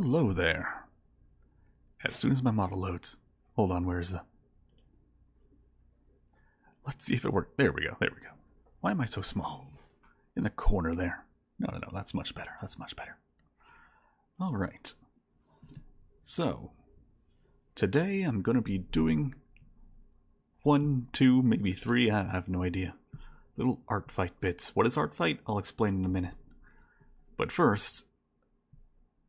Hello there. As soon as my model loads. Hold on, where is the... Let's see if it works. There we go, there we go. Why am I so small? In the corner there. No, that's much better. That's much better. Alright. So, today I'm going to be doing 1, 2, maybe 3, I have no idea. Little art fight bits. What is art fight? I'll explain in a minute. But first,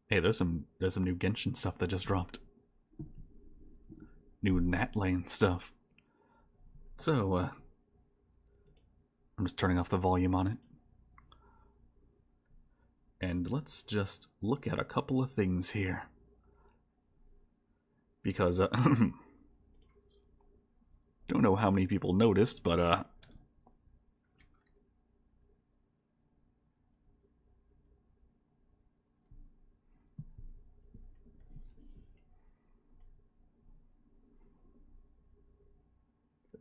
hey, there's some new Genshin stuff that just dropped. New Natlan stuff. So, I'm just turning off the volume on it. And let's just look at a couple of things here. Because, don't know how many people noticed, but,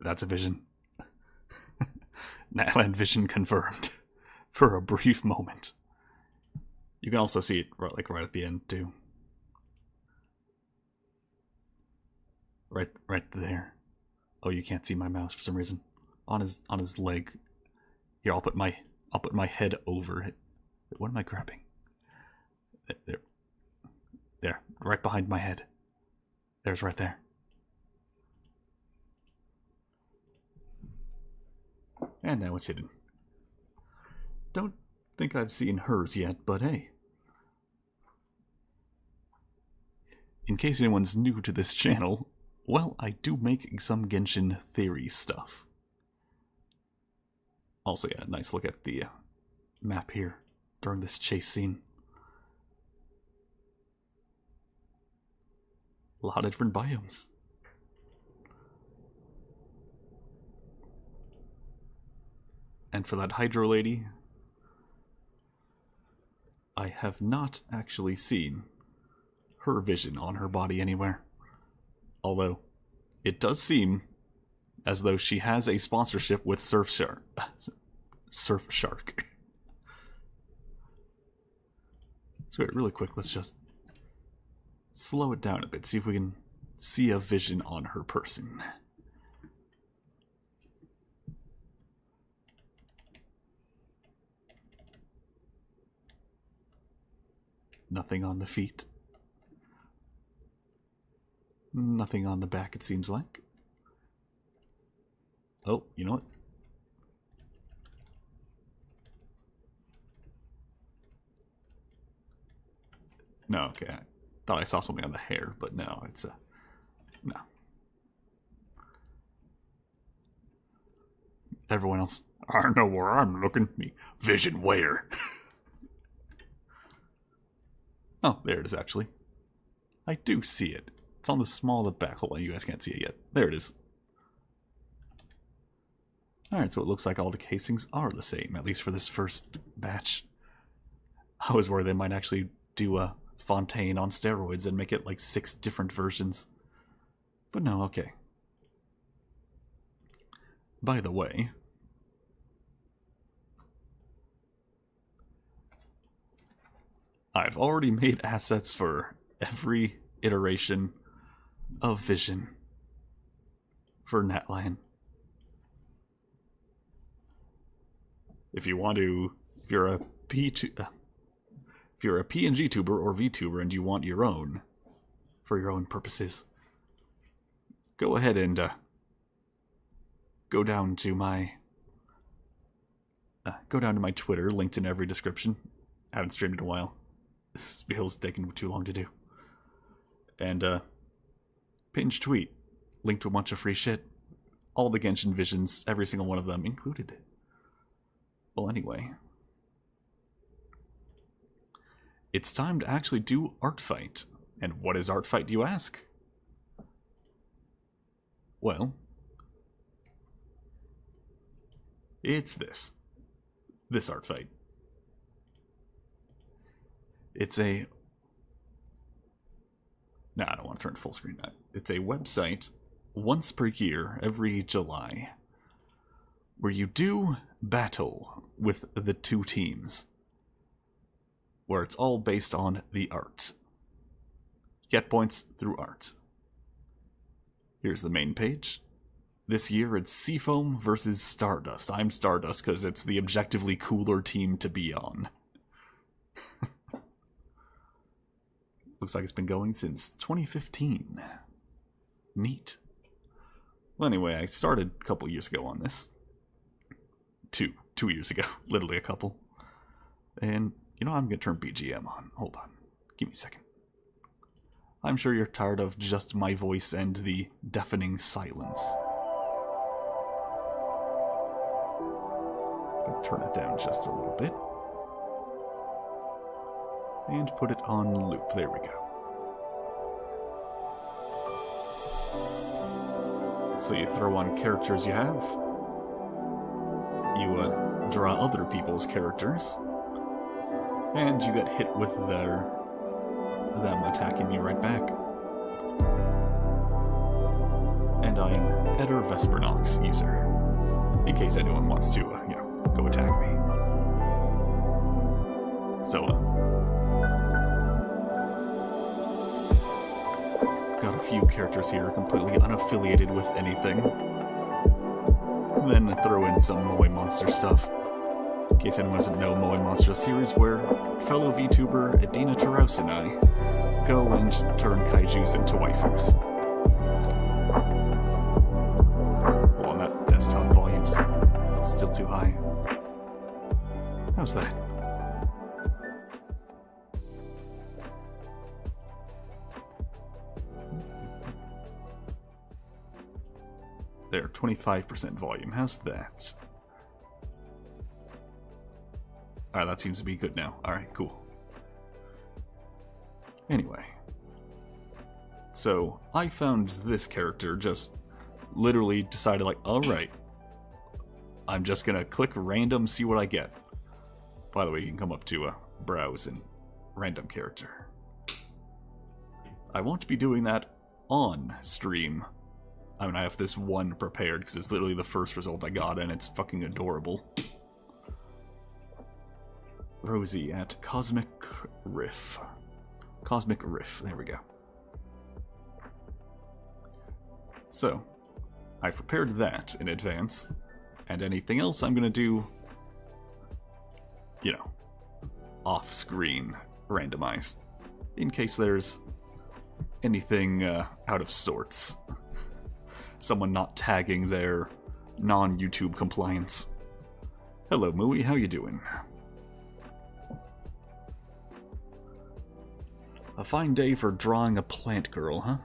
that's a vision. Natlan vision confirmed for a brief moment. You can also see it right at the end too. Right there. Oh, you can't see my mouse for some reason. On his leg. Here, I'll put my head over it. What am I grabbing? There, right behind my head. There's right there. And now it's hidden. Don't think I've seen hers yet, but hey. In case anyone's new to this channel, well, I do make some Genshin theory stuff. Also, yeah, nice look at the map here during this chase scene. A lot of different biomes. And for that Hydro lady, I have not actually seen her vision on her body anywhere. Although, it does seem as though she has a sponsorship with Surfshark. So wait, really quick, let's just slow it down a bit, see if we can see a vision on her person. Nothing on the feet. Nothing on the back, it seems like. Oh, you know what? No, okay. I thought I saw something on the hair, but no, it's a... no. Everyone else, I know where I'm looking. Me, vision where? Oh, there it is, actually. I do see it. It's on the small of the back. Hold on, you guys can't see it yet. There it is. Alright, so it looks like all the casings are the same, at least for this first batch. I was worried they might actually do a Fontaine on steroids and make it like 6 different versions. But no, okay. By the way, I've already made assets for every iteration of Vision for Natlan. If you want to, if you're a PNG tuber or VTuber and you want your own, for your own purposes, go ahead and go down to my Twitter, linked in every description. I haven't streamed in a while. This spiel's taking too long to do. And pinch tweet, linked to a bunch of free shit. All the Genshin visions, every single one of them included. Well, anyway, it's time to actually do Art Fight. And what is Art Fight, do you ask? Well, it's this Art Fight. It's a... no, I don't want to turn it full screen. It's a website once per year, every July, where you do battle with the 2 teams, where it's all based on the art. Get points through art. Here's the main page. This year it's Seafoam versus Stardust. I'm Stardust because it's the objectively cooler team to be on. Looks like it's been going since 2015. Neat. Well, anyway, I started a couple years ago on this. Two years ago. Literally a couple. And, you know, I'm going to turn BGM on. Hold on. Give me a second. I'm sure you're tired of just my voice and the deafening silence. Gonna turn it down just a little bit. And put it on loop. There we go. So you throw on characters you have. You draw other people's characters. And you get hit with them attacking you right back. And I'm Eder Vespernox user. In case anyone wants to, you know, go attack me. So, got a few characters here completely unaffiliated with anything. Then throw in some Moe Monster stuff. In case anyone doesn't know, Moe Monster series where fellow VTuber Adina Tarouse and I go and turn kaijus into waifus. Well, that desktop volume's still too high. How's that? There, 25% volume. How's that? Alright, that seems to be good now. Alright, cool. Anyway. So, I found this character, just literally decided like, alright. I'm just gonna click random, see what I get. By the way, you can come up to browse and random character. I won't be doing that on stream. I mean, I have this one prepared because it's literally the first result I got and it's fucking adorable. Rosie at Cosmic Riff. Cosmic Riff, there we go. So, I've prepared that in advance, and anything else I'm gonna do, you know, off-screen randomized, in case there's anything out of sorts. Someone not tagging their non-YouTube compliance. Hello, Mooey, how you doing? A fine day for drawing a plant girl, huh?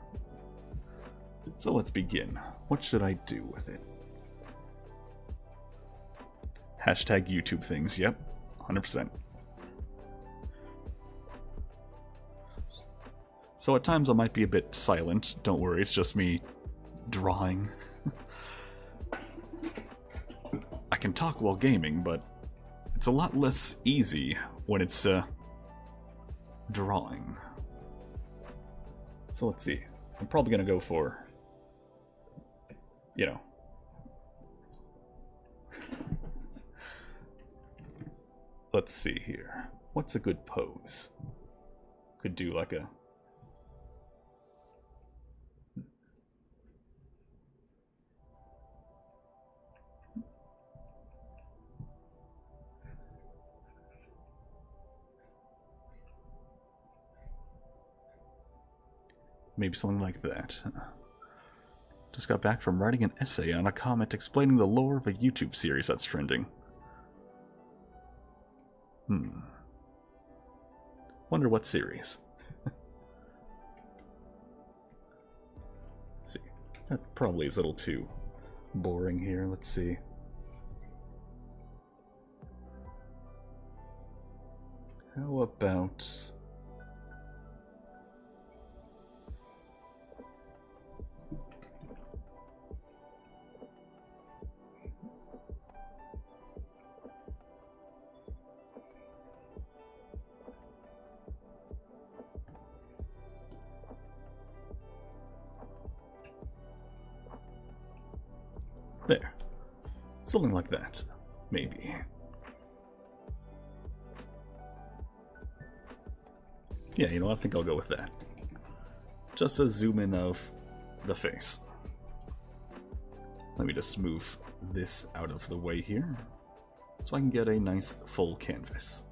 So let's begin. What should I do with it? Hashtag YouTube things, yep, 100%. So at times I might be a bit silent, don't worry, it's just me drawing. I can talk while gaming, but it's a lot less easy when it's drawing. So let's see. I'm probably gonna go for, you know, let's see here. What's a good pose? Could do like a maybe something like that. Just got back from writing an essay on a comment explaining the lore of a YouTube series that's trending. Wonder what series. Let's see. That probably is a little too boring here. Let's see. How about... there. Something like that. Maybe. Yeah, you know, I think I'll go with that. just a zoom in of the face. Let me just move this out of the way here so I can get a nice full canvas.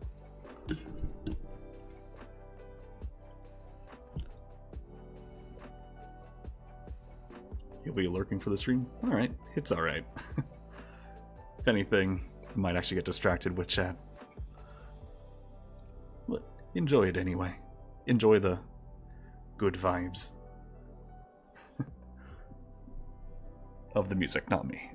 You'll be lurking for the stream? Alright, it's alright. If anything, I might actually get distracted with chat. But enjoy it anyway. Enjoy the good vibes of the music, not me.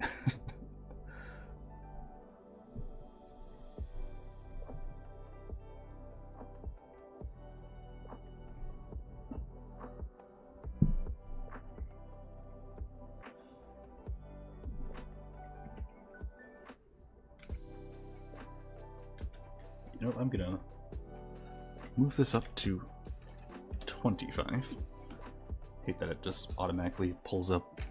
You know, I'm gonna move this up to 25. Hate that it just automatically pulls up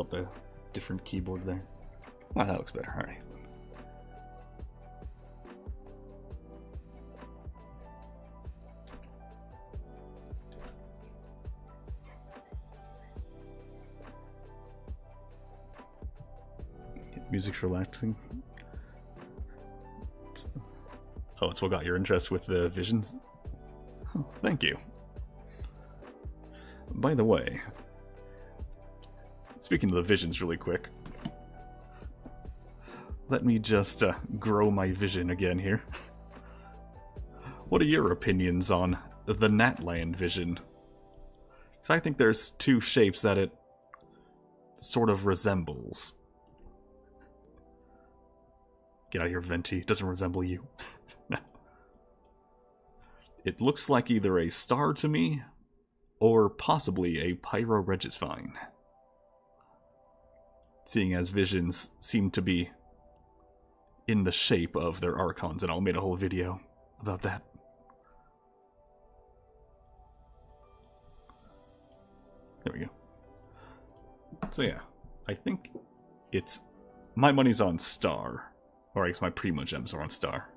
the different keyboard there. Ah, that looks better. All right. Music's relaxing. Oh, it's what got your interest with the visions? Oh, thank you. By the way, speaking of the visions really quick, let me just grow my vision again here. What are your opinions on the Natlan vision? Because I think there's two shapes that it sort of resembles. Get out of here, Venti. It doesn't resemble you. No. It looks like either a star to me, or possibly a Pyro Regisvine. Seeing as visions seem to be in the shape of their archons, and I made a whole video about that. There we go. So yeah, I think it's... my money's on star. Or I guess my Primo Gems are on star.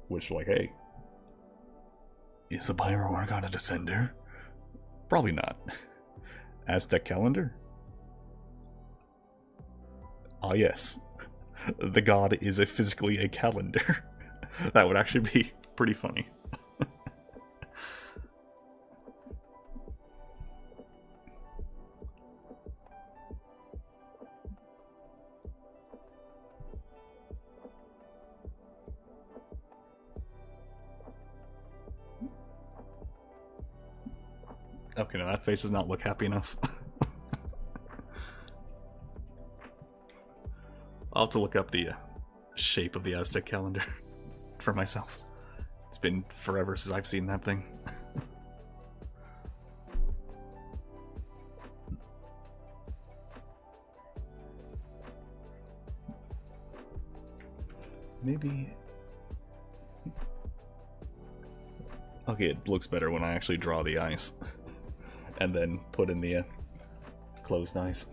Which, like, hey. Is the Pyro Archon a Descender? Probably not. Aztec Calendar? Ah, yes. The god is physically a calendar. That would actually be pretty funny. Okay, no, that face does not look happy enough. I'll have to look up the shape of the Aztec calendar for myself. It's been forever since I've seen that thing. Maybe... okay, it looks better when I actually draw the eyes. And then put in the closed eyes.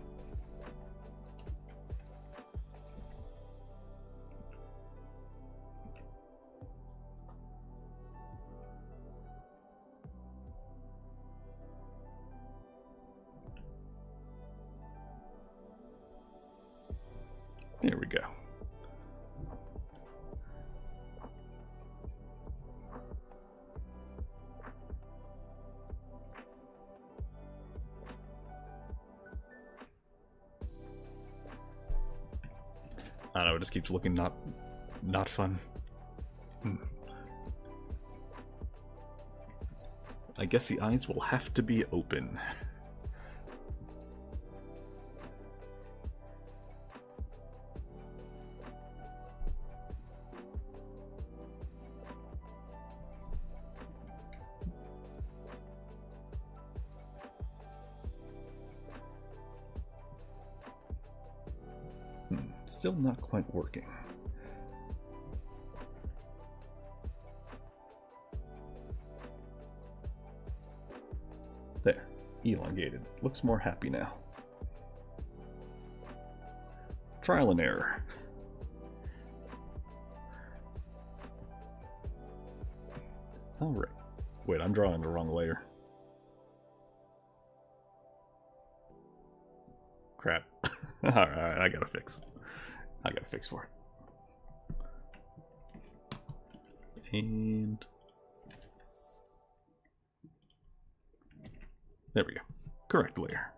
There we go. I don't know, it just keeps looking not fun. I guess the eyes will have to be open. Still not quite working. There, elongated. Looks more happy now. Trial and error. Alright. Wait, I'm drawing the wrong layer. Crap. Alright, I gotta fix. I gotta fix for it. And there we go. Correct layer.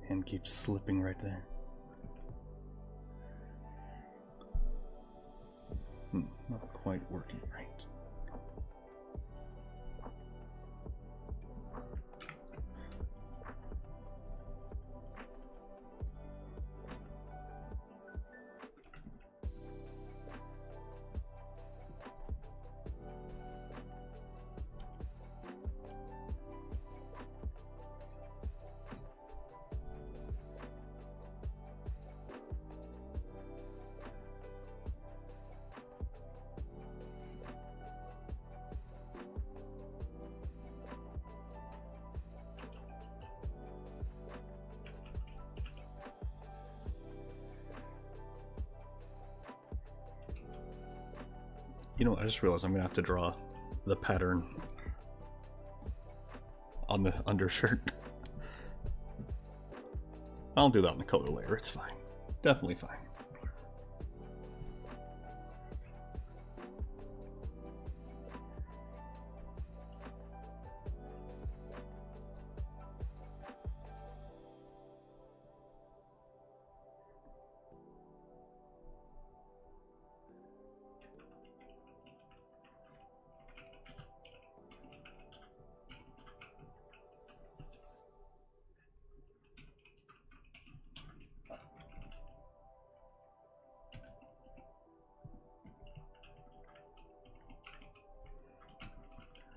And keeps slipping right there. Not quite working right. You know what, I just realized I'm gonna have to draw the pattern on the undershirt. I'll do that on the color layer, it's fine. Definitely fine.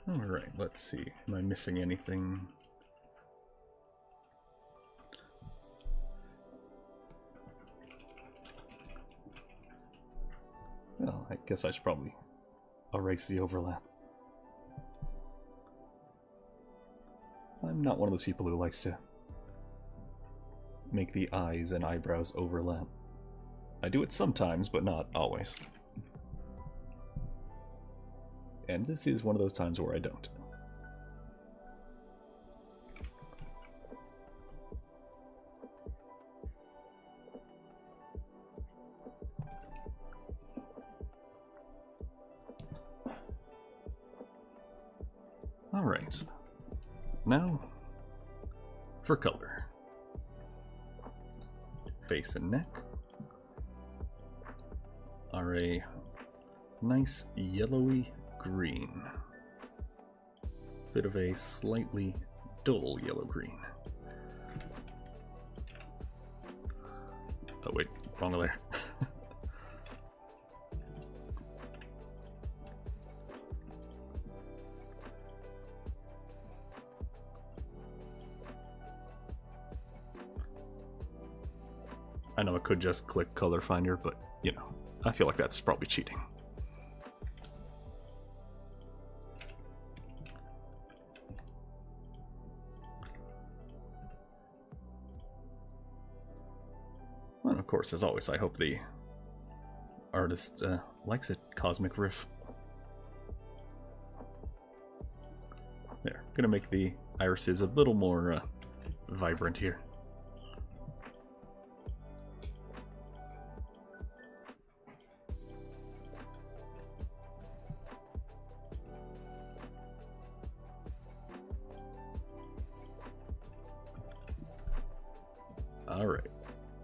Alright, let's see. Am I missing anything? Well, I guess I should probably erase the overlap. I'm not one of those people who likes to make the eyes and eyebrows overlap. I do it sometimes, but not always. And this is one of those times where I don't. Alright. Now, for color. Face and neck are a nice yellowy green. Bit of a slightly dull yellow green. Oh wait, wrong layer. I know I could just click color finder, but, you know, I feel like that's probably cheating. And of course, as always, I hope the artist likes it. Cosmic Riff. There, gonna make the irises a little more vibrant here. Alright.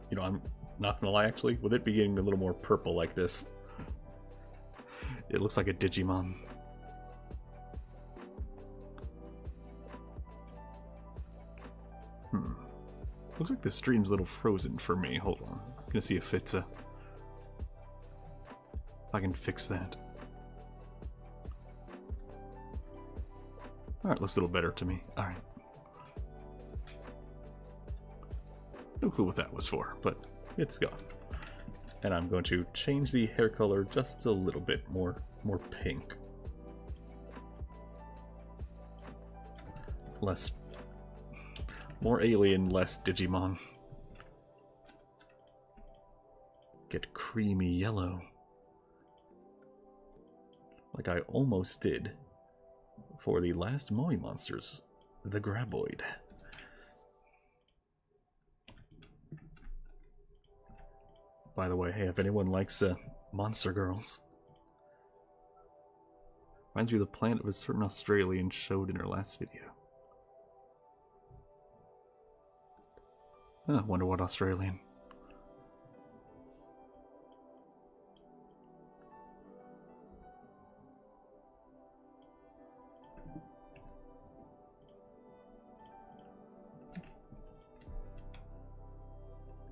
You know, I'm not gonna lie, actually, with it being a little more purple like this, it looks like a Digimon. Looks like the stream's a little frozen for me. Hold on. I'm gonna see if it's if I can fix that. Alright, looks a little better to me. Alright. No clue what that was for, but it's gone. And I'm going to change the hair color just a little bit more pink. More alien, less Digimon. Get creamy yellow. Like I almost did for the last Moe monsters, the Graboid. By the way, hey, if anyone likes Monster Girls, reminds me of the planet of a certain Australian showed in her last video. I wonder what Australian.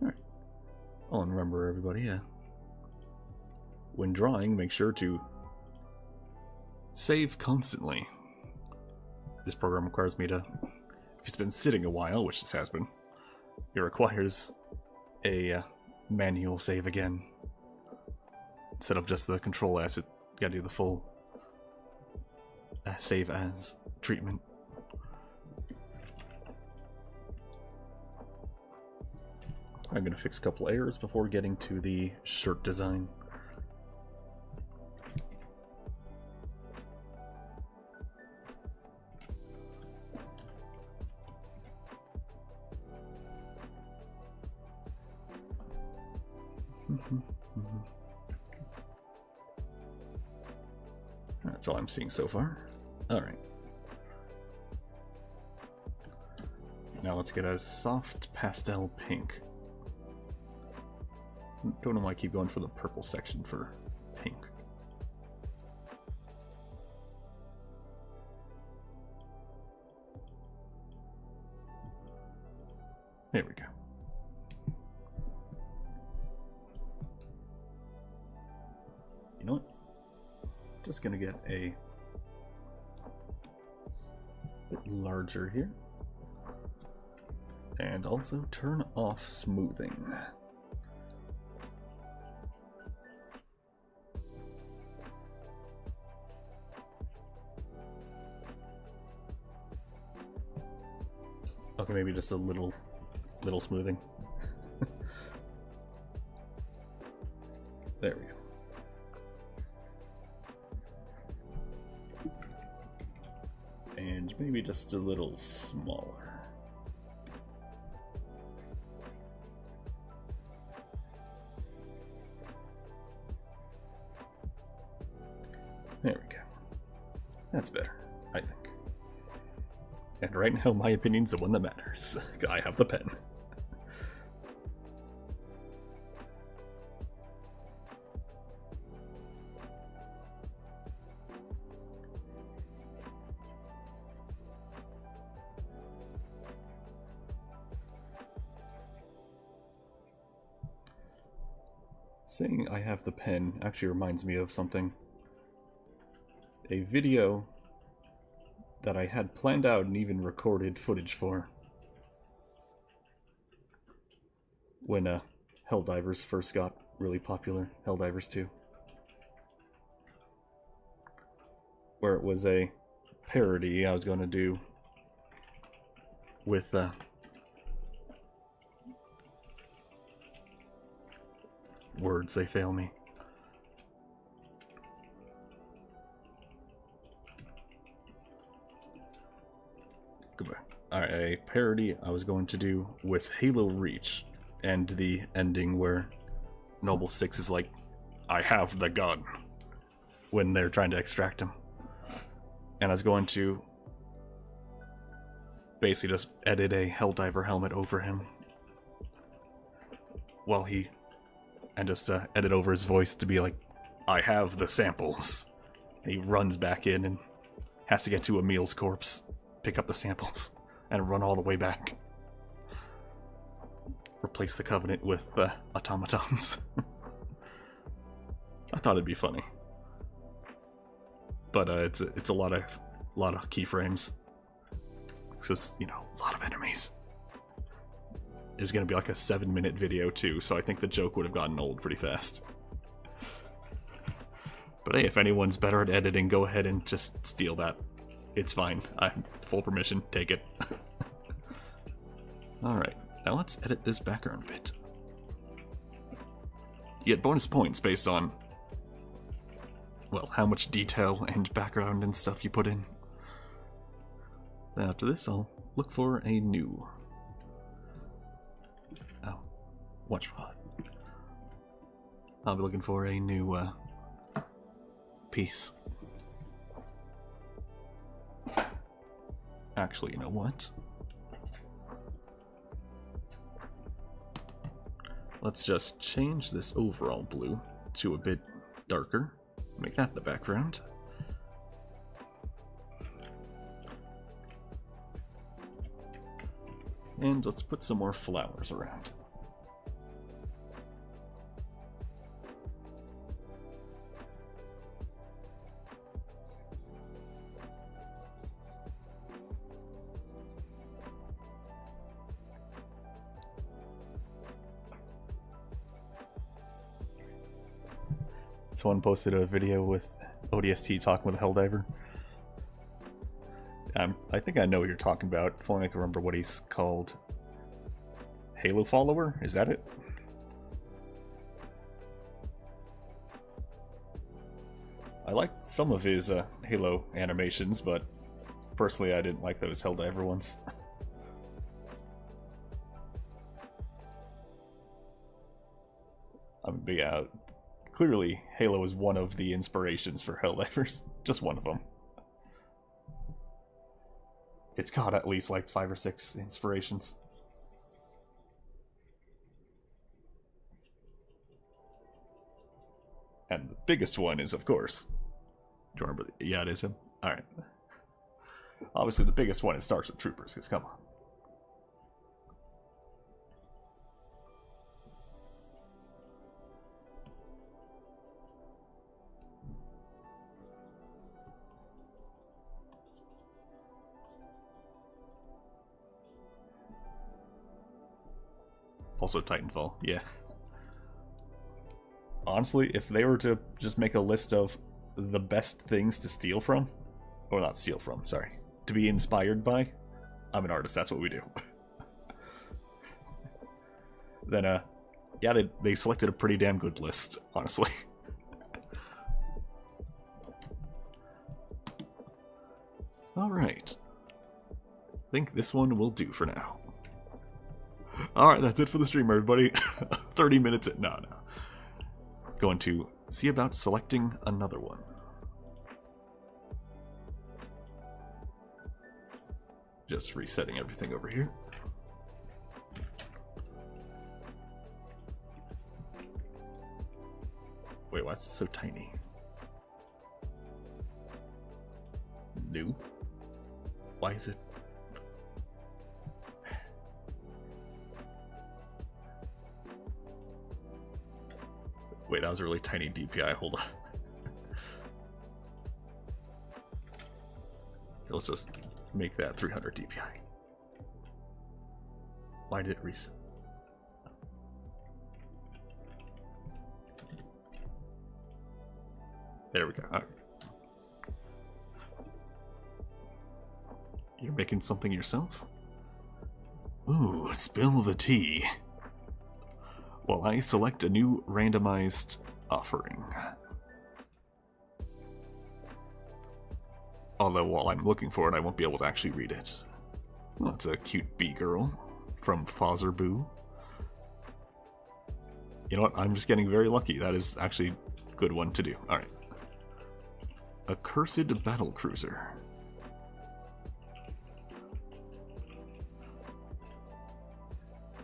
Alright. Oh, and remember everybody, when drawing, make sure to save constantly. This program requires me to, if it's been sitting a while, which this has been, it requires a manual save again. Instead of just the control as, you gotta do the full save as treatment. I'm gonna fix a couple errors before getting to the shirt design. That's all I'm seeing so far. Alright. Now let's get a soft pastel pink. Don't know why I keep going for the purple section for pink. There we go. You know what? Just gonna get a bit larger here. And also turn off smoothing. Okay, maybe just a little smoothing. There we go. And maybe just a little smaller. There we go. That's better, I think. And right now, my opinion's the one that matters. I have the pen. Saying I have the pen actually reminds me of something. A video that I had planned out and even recorded footage for. When Helldivers first got really popular. Helldivers 2. Where it was a parody I was going to do with words, they fail me. Goodbye. Alright, a parody I was going to do with Halo Reach, and the ending where Noble 6 is like, I have the gun, when they're trying to extract him. And I was going to basically just edit a Helldiver helmet over him while he... and just edit over his voice to be like, I have the samples. And he runs back in and has to get to Emil's corpse, pick up the samples, and run all the way back. Replace the Covenant with automatons. I thought it'd be funny. But it's a lot of keyframes. It's just, you know, a lot of enemies. It was gonna be like a 7-minute video too, so I think the joke would have gotten old pretty fast. But hey, if anyone's better at editing, go ahead and just steal that. It's fine. I have full permission. Take it. Alright, now let's edit this background a bit. You get bonus points based on, well, how much detail and background and stuff you put in. Then after this, I'll look for a new... Oh, watch pod. I'll be looking for a new piece. Actually, you know what? Let's just change this overall blue to a bit darker. Make that the background. And let's put some more flowers around. Someone posted a video with ODST talking with a Helldiver. I think I know what you're talking about, if only I can remember what he's called. Halo Follower? Is that it? I liked some of his Halo animations, but personally I didn't like those Helldiver ones. But yeah, clearly Halo is one of the inspirations for Helldivers. Just one of them. It's got at least like 5 or 6 inspirations. And the biggest one is, of course... Do you remember? Yeah, it is him. Alright. Obviously the biggest one is Starship Troopers, because come on. Also Titanfall, yeah. Honestly, if they were to just make a list of the best things to steal from, or not steal from, sorry, to be inspired by, I'm an artist, that's what we do. Then, yeah, they selected a pretty damn good list, honestly. Alright. I think this one will do for now. Alright, that's it for the stream, everybody. 30 minutes in. No. Going to see about selecting another one. Just resetting everything over here. Wait, why is it so tiny? New? Why is it... Wait, that was a really tiny DPI, hold on. Let's just make that 300 DPI. Why did it reset? There we go. All right. You're making something yourself? Ooh, spill the tea. Well, I select a new randomized offering. Although while I'm looking for it, I won't be able to actually read it. Well, that's a cute bee girl from Fozzerboo. You know what? I'm just getting very lucky. That is actually a good one to do. Alright. Accursed Battle Cruiser.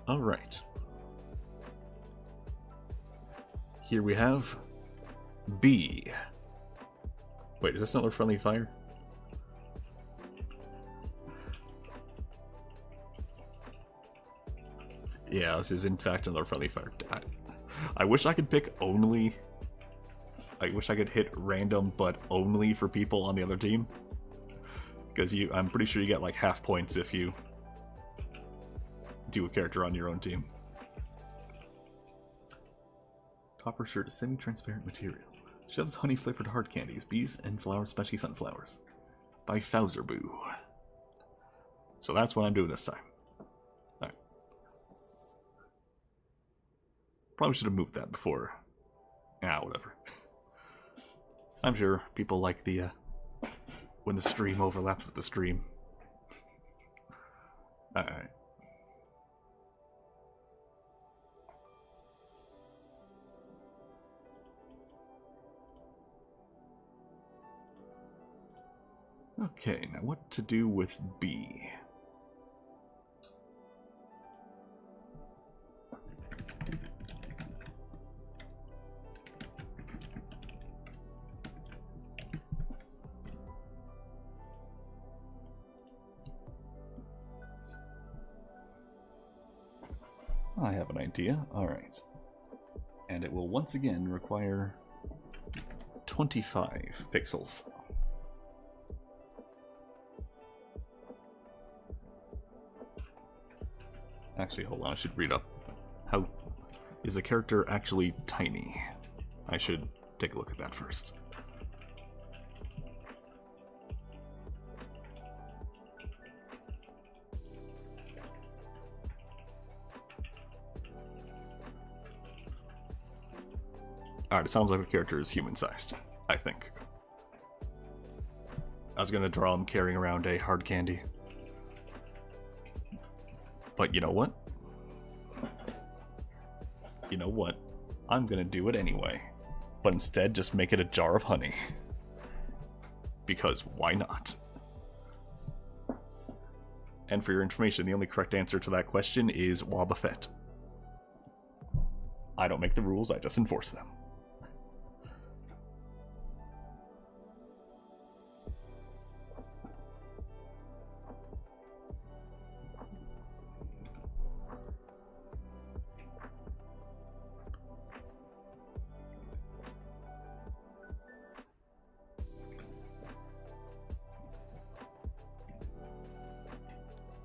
Alright. Here we have B. Wait, is this another friendly fire? Yeah, this is in fact another friendly fire. I wish I could pick only... I wish I could hit random, but only for people on the other team. Because I'm pretty sure you get like half points if you do a character on your own team. Topper shirt is semi-transparent material. Shoves honey-flavored hard candies, bees, and flowers, especially sunflowers. By Fozzerboo. So that's what I'm doing this time. Alright. Probably should have moved that before. Ah, whatever. I'm sure people like the, when the stream overlaps with the stream. Alright. Okay, now what to do with B? I have an idea. Alright. And it will once again require 25 pixels. Actually, hold on, I should read up. How is the character actually tiny? I should take a look at that first. Alright, it sounds like the character is human-sized, I think. I was gonna draw him carrying around a hard candy. But you know what? You know what? I'm gonna do it anyway. But instead, just make it a jar of honey. Because why not? And for your information, the only correct answer to that question is Wobbuffet. I don't make the rules, I just enforce them.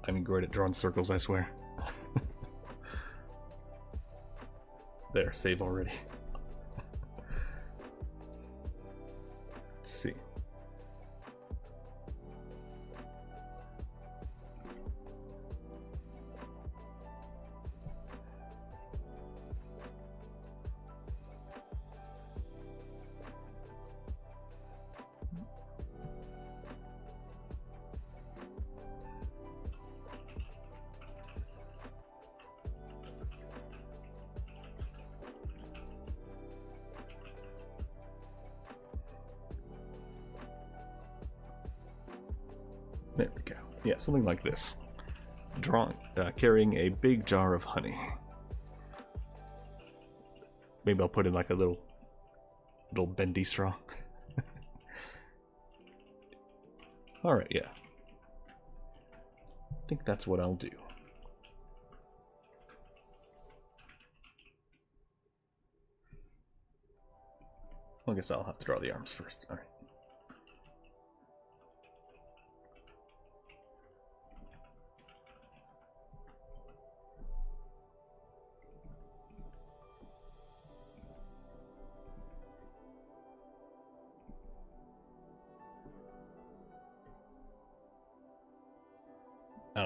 I'm great at drawing circles, I swear. There, save already. Let's see. There we go. Yeah, something like this. Carrying a big jar of honey. Maybe I'll put in like a little bendy straw. Alright, yeah. I think that's what I'll do. I guess I'll have to draw the arms first. Alright.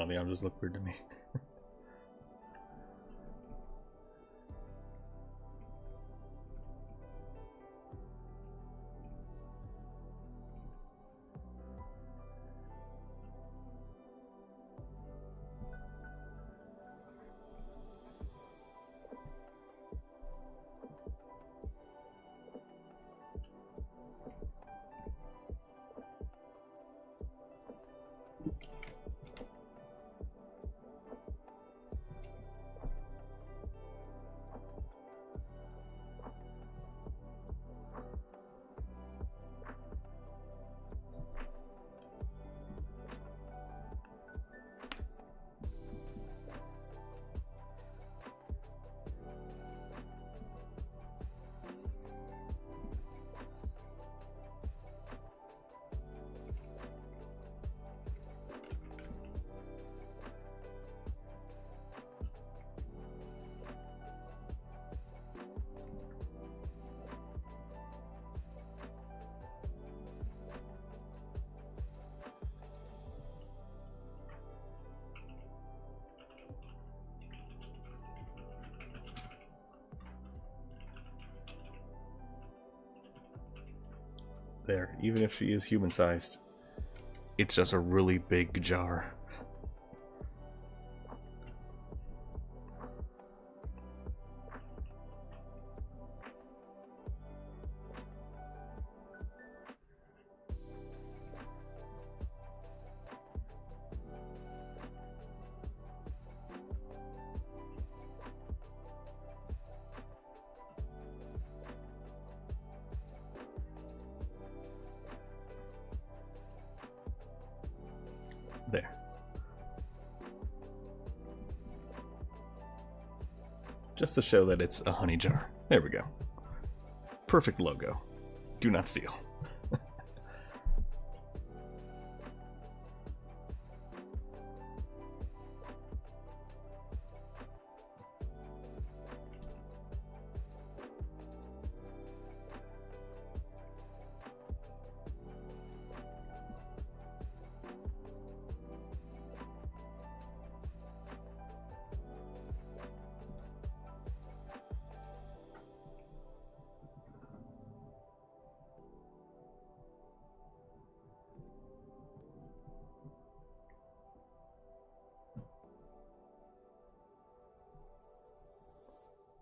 The arms just look weird to me. There, even if she is human-sized, it's just a really big jar. There. Just to show that it's a honey jar. There we go. Perfect logo. Do not steal.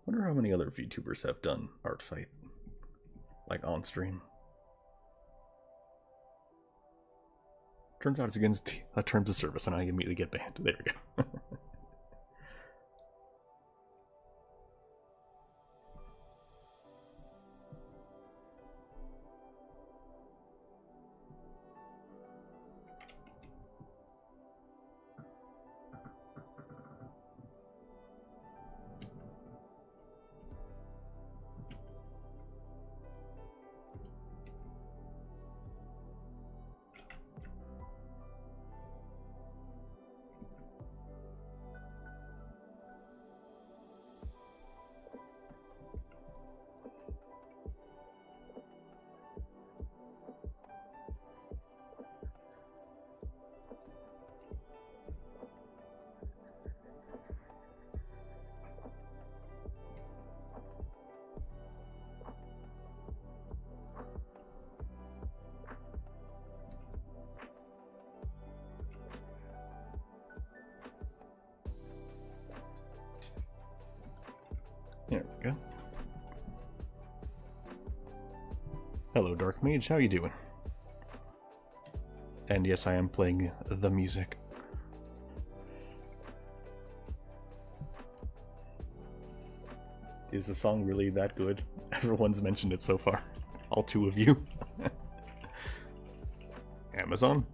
Wonder how many other VTubers have done art fight, like on stream. Turns out it's against terms of service, and I immediately get banned. There we go. There we go. Hello, Dark Mage. How you doing? And yes, I am playing the music. Is the song really that good? Everyone's mentioned it so far. All two of you. Amazon?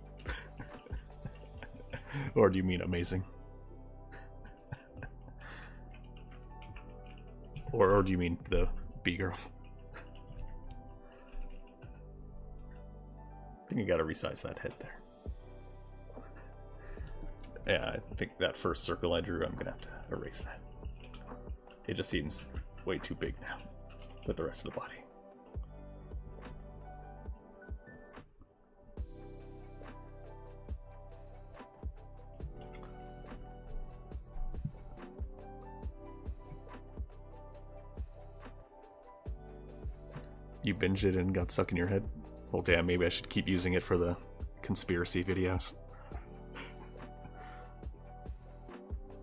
Or do you mean amazing? Or do you mean the B-girl? I think you gotta resize that head there. Yeah, I think that first circle I drew, I'm gonna have to erase that. It just seems way too big now with the rest of the body. You binged it and got stuck in your head? Well, damn, maybe I should keep using it for the conspiracy videos.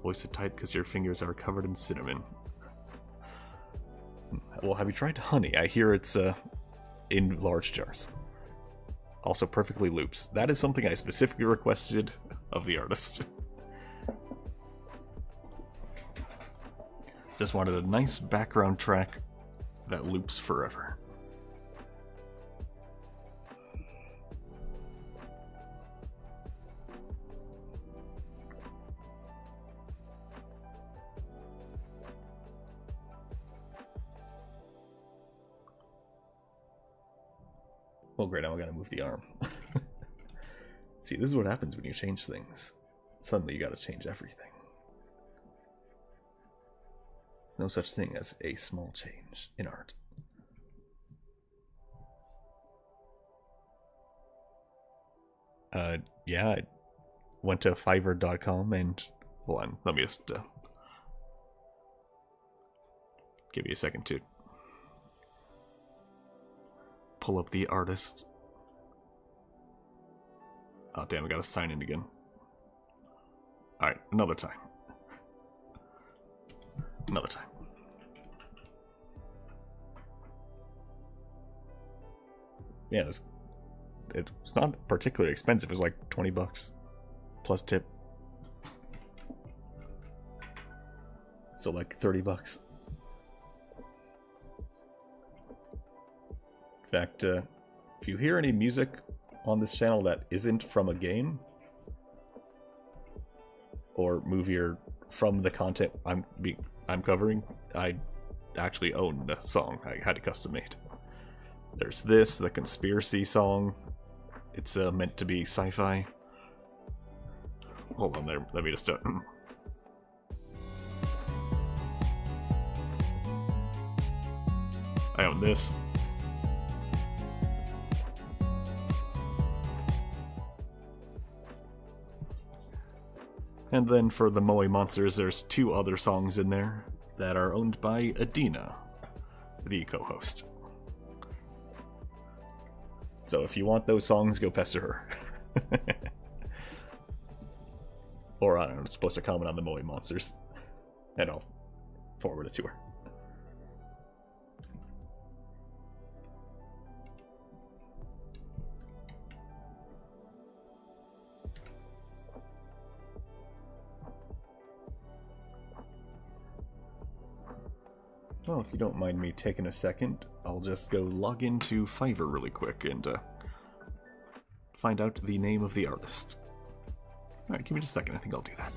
Voice it tight because your fingers are covered in cinnamon. Well, have you tried honey? I hear it's in large jars. Also perfectly loops. That is something I specifically requested of the artist. Just wanted a nice background track that loops forever. Oh great, now I gotta move the arm. See, this is what happens when you change things. Suddenly you gotta change everything. There's no such thing as a small change in art. Yeah, I went to Fiverr.com and... Hold on, let me just... give you a second to... pull up the artist. Oh damn, I gotta sign in again. Alright, another time. Another time. Yeah, it's not particularly expensive. It's like 20 bucks plus tip. So like 30 bucks. In fact, if you hear any music on this channel that isn't from a game or movie or from the content I'm covering, I actually own the song. I had it custom made. There's this, the conspiracy song. It's meant to be sci-fi. Hold on there, let me just I own this. And then for the Moe Monsters, there's 2 other songs in there that are owned by Adina, the co-host. So if you want those songs, go pester her. Or, I don't know, supposed to comment on the Moe Monsters. And I'll forward it to her. Well, if you don't mind me taking a second, I'll just go log into Fiverr really quick and find out the name of the artist. Alright, give me just a second, I think I'll do that.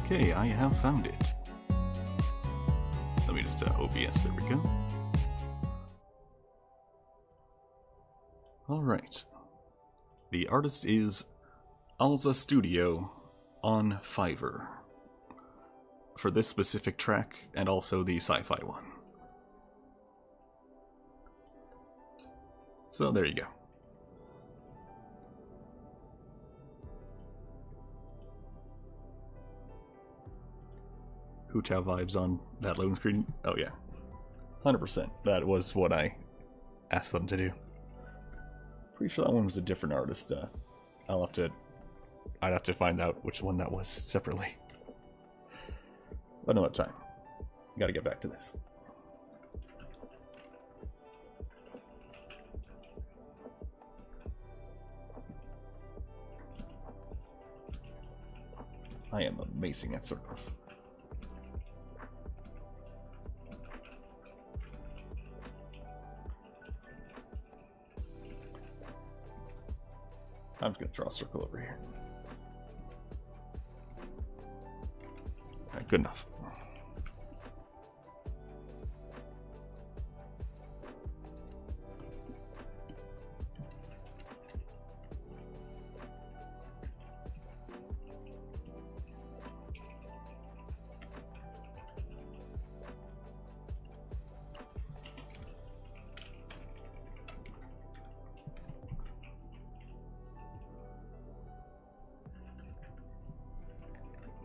Okay, I have found it. Let me just OBS, there we go. Alright. The artist is Alza Studio on Fiverr. For this specific track, and also the sci-fi one. So there you go. Hu Tao vibes on that loading screen. Oh yeah, 100%. That was what I asked them to do. Pretty sure that one was a different artist. I'll have to I'd have to find out which one that was separately. Another time. Gotta get back to this. I am amazing at circles. I'm just gonna draw a circle over here. Alright, good enough.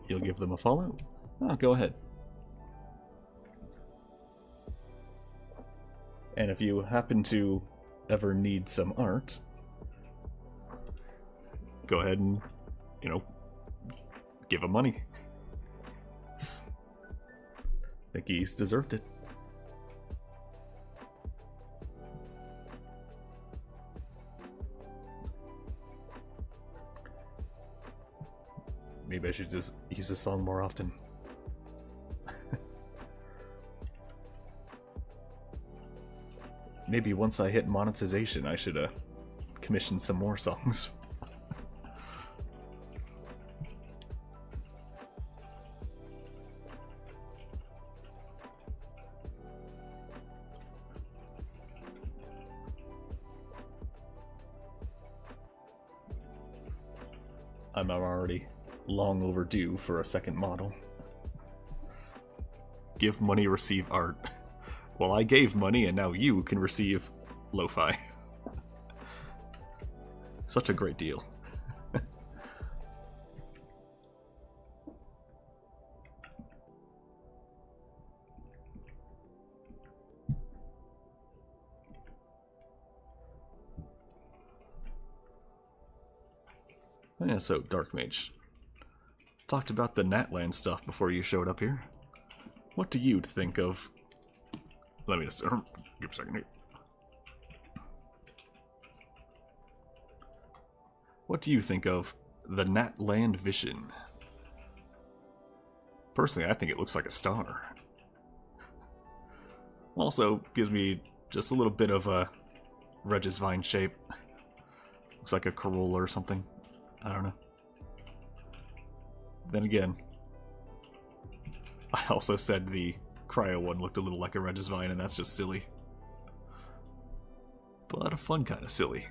You'll give them a follow? Oh, go ahead. And if you happen to ever need some art, go ahead and, you know, give him money. I think he's deserved it. Maybe I should just use this song more often. Maybe once I hit monetization, I should commission some more songs. I'm already long overdue for a second model. Give money, receive art. Well, I gave money and now you can receive lo-fi. Such a great deal. Yeah, so Dark Mage. Talked about the Natlan stuff before you showed up here. What do you think of... Let me just... give me a second here. What do you think of the Natlan Vision? Personally, I think it looks like a star. Also, gives me just a little bit of a Regis Vine shape. Looks like a corolla or something. I don't know. Then again, I also said the Cryo one looked a little like a Regis Vine, and that's just silly. But a fun kind of silly.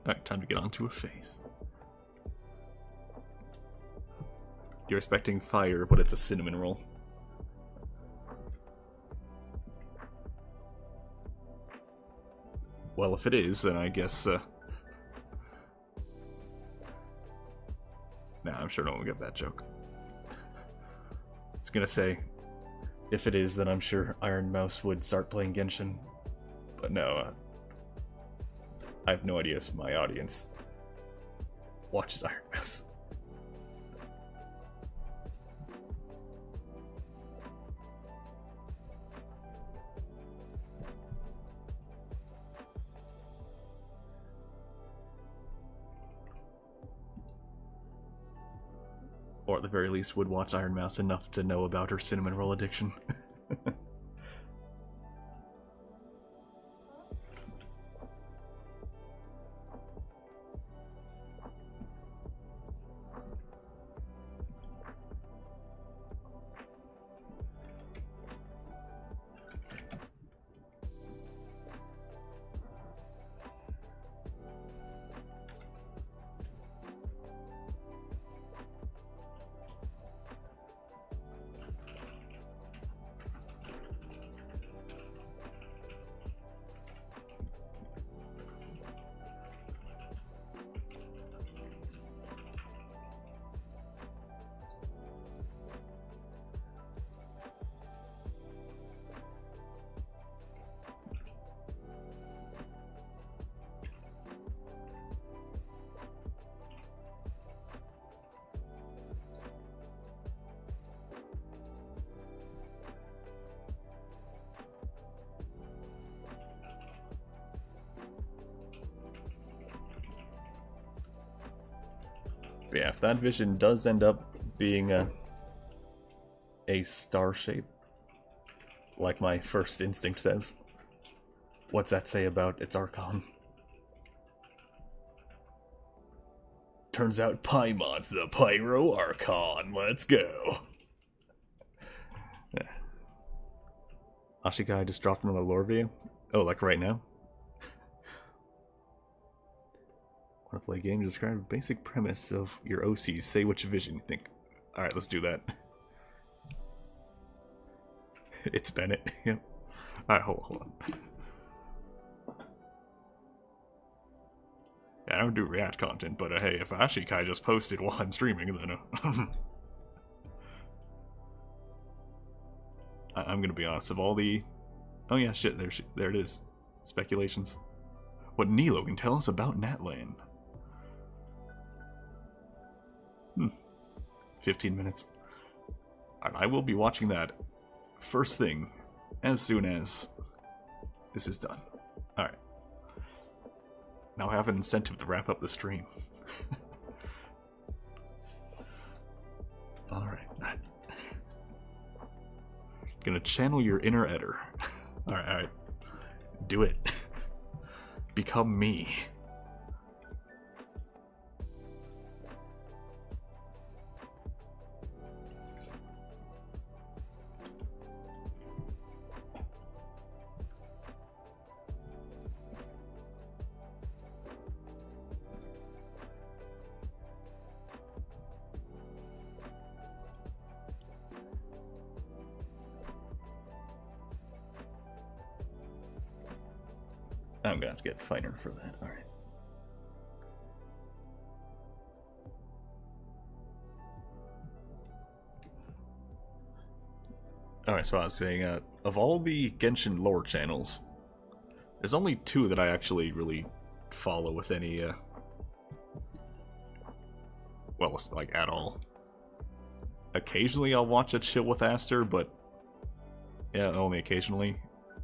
Alright, time to get onto a face. You're expecting fire, but it's a cinnamon roll. Well, if it is, then I guess, nah, I'm sure no one will get that joke. I was gonna say, if it is, then I'm sure Iron Mouse would start playing Genshin. But no, I have no idea if my audience watches Iron Mouse. Or at the very least would watch Iron Mouse enough to know about her cinnamon roll addiction. But yeah, if that vision does end up being a star shape, like my first instinct says, what's that say about its Archon? Turns out Paimon's the Pyro Archon. Let's go. Yeah. Ashikai just dropped another lore video. Oh, like right now? Want to play a game? Describe a basic premise of your OCs. Say which vision you think. Alright, let's do that. It's Bennett. Yep. Alright, hold on. Yeah, I don't do React content, but hey, if Ashikai just posted while I'm streaming, then I'm gonna be honest. Of all the, oh yeah, shit, there it is. Speculations. What Nilo can tell us about Natlan. 15 minutes. I will be watching that first thing as soon as this is done. Alright. Now I have an incentive to wrap up the stream. Alright. Gonna channel your inner Eder. Alright. Do it. Become me. I'm gonna have to get Fighter for that. Alright. Alright, so I was saying, of all the Genshin lore channels, there's only two that I actually really follow with any, well, like, at all. Occasionally I'll watch a Chill with Aster, but, yeah, only occasionally,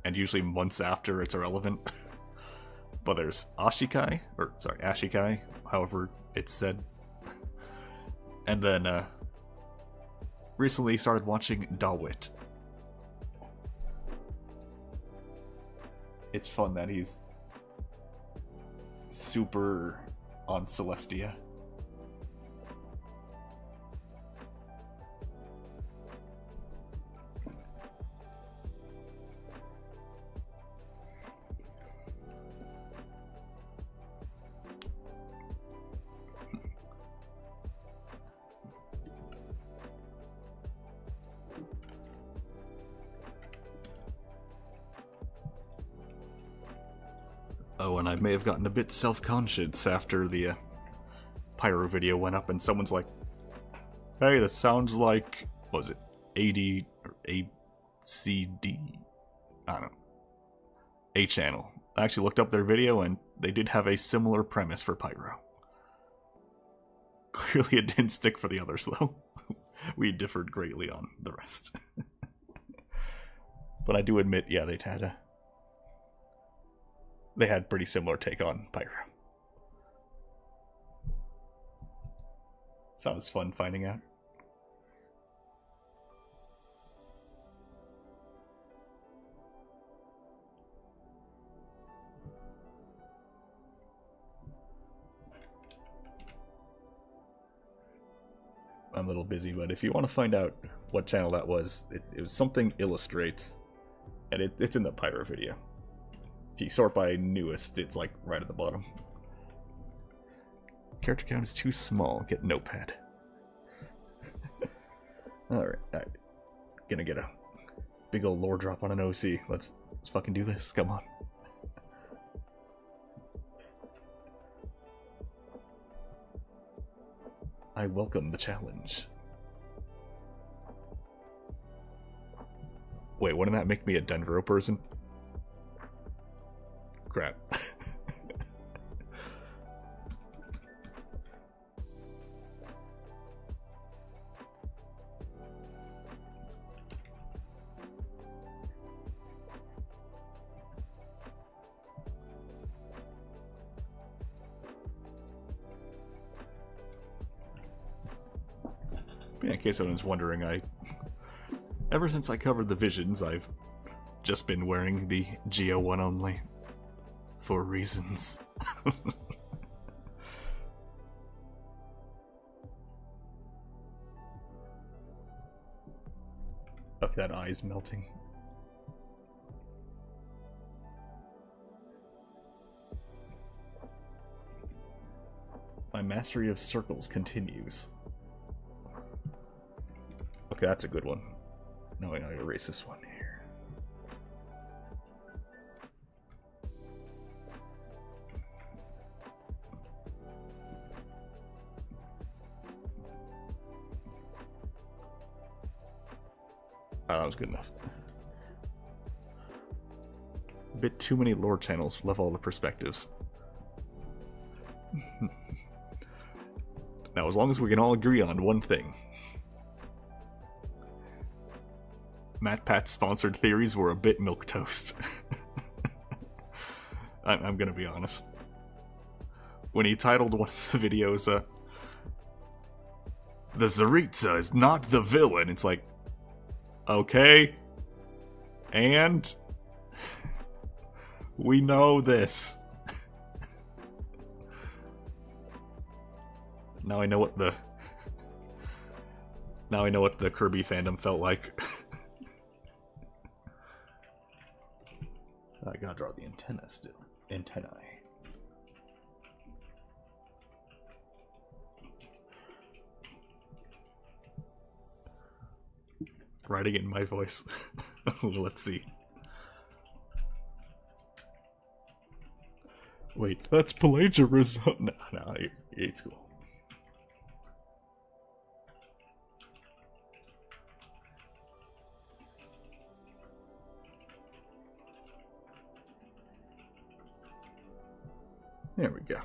and usually months after it's irrelevant. But there's Ashikai, however it's said. And then, recently started watching Dawit. It's fun that he's super on Celestia. Oh, and I may have gotten a bit self-conscious after the Pyro video went up and someone's like, hey, this sounds like, what was it, AD, or ACD? I don't know. A channel. I actually looked up their video and they did have a similar premise for Pyro. Clearly it didn't stick for the others though. We differed greatly on the rest. But I do admit, yeah, they had pretty similar take on Pyro. So that was fun finding out. I'm a little busy, but if you want to find out what channel that was, it was something Illustrates, and it's in the Pyro video. If you sort by newest, it's like right at the bottom. Character count is too small. Get Notepad. Alright. Gonna get a big old lore drop on an OC. Let's fucking do this. Come on. I welcome the challenge. Wait, wouldn't that make me a Dendro person? Crap. Yeah, in case anyone's wondering, ever since I covered the Visions, I've just been wearing the Geo one only. For reasons. Look, that eye's melting. My mastery of circles continues. Okay, that's a good one. No, I gotta erase this one here. Oh, that was good enough. A bit too many lore channels, love all the perspectives. Now, as long as we can all agree on one thing. MatPat's sponsored theories were a bit milquetoast. I'm gonna be honest. When he titled one of the videos, The Tsaritsa is not the villain, it's like, okay, and we know this. Now I know what the Kirby fandom felt like. I gotta draw the antenna still. Antennae. Writing it in my voice. Let's see. Wait, that's plagiarism. No, it's cool. There we go.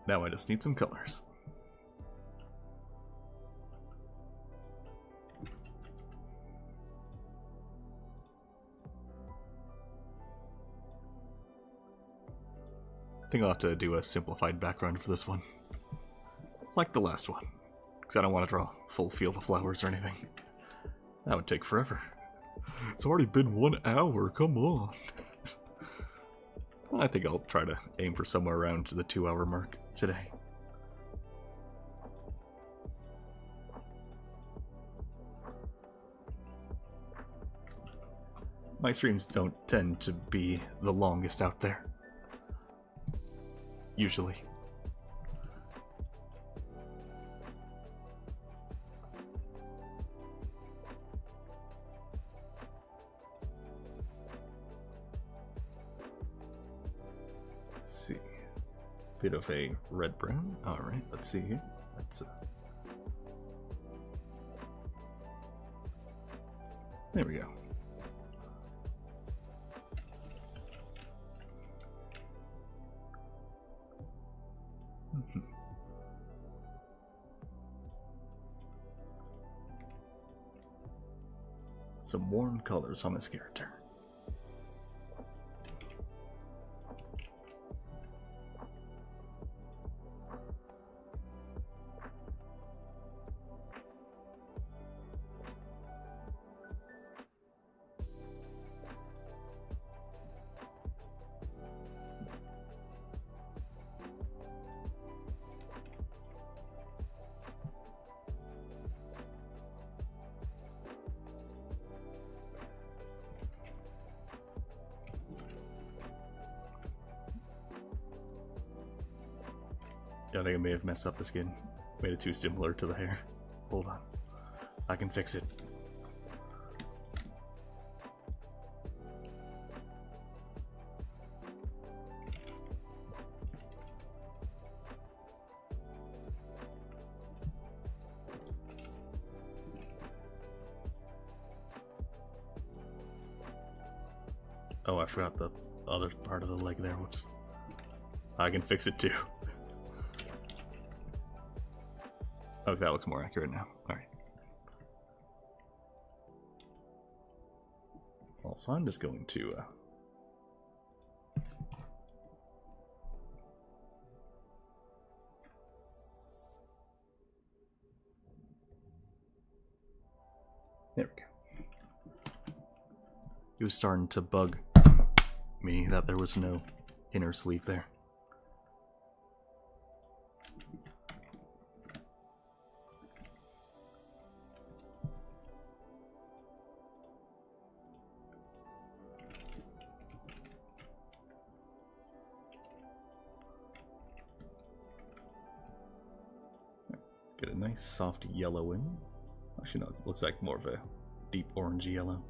Now I just need some colors. I think I'll have to do a simplified background for this one. Like the last one. Because I don't want to draw a full field of flowers or anything. That would take forever. It's already been 1 hour, come on. I think I'll try to aim for somewhere around the 2-hour mark today. My streams don't tend to be the longest out there. Usually. Let's see. Bit of a red-brown. Alright, let's see here. Let's there we go. Some warm colors on this character. Yeah, I think I may have messed up the skin. Made it too similar to the hair. Hold on. I can fix it. Oh, I forgot the other part of the leg there. Whoops. I can fix it too. Oh, that looks more accurate now. Alright. Also, I'm just going to There we go. It was starting to bug me that there was no inner sleeve there. Get a nice soft yellow in. Actually, no, it looks like more of a deep orangey yellow.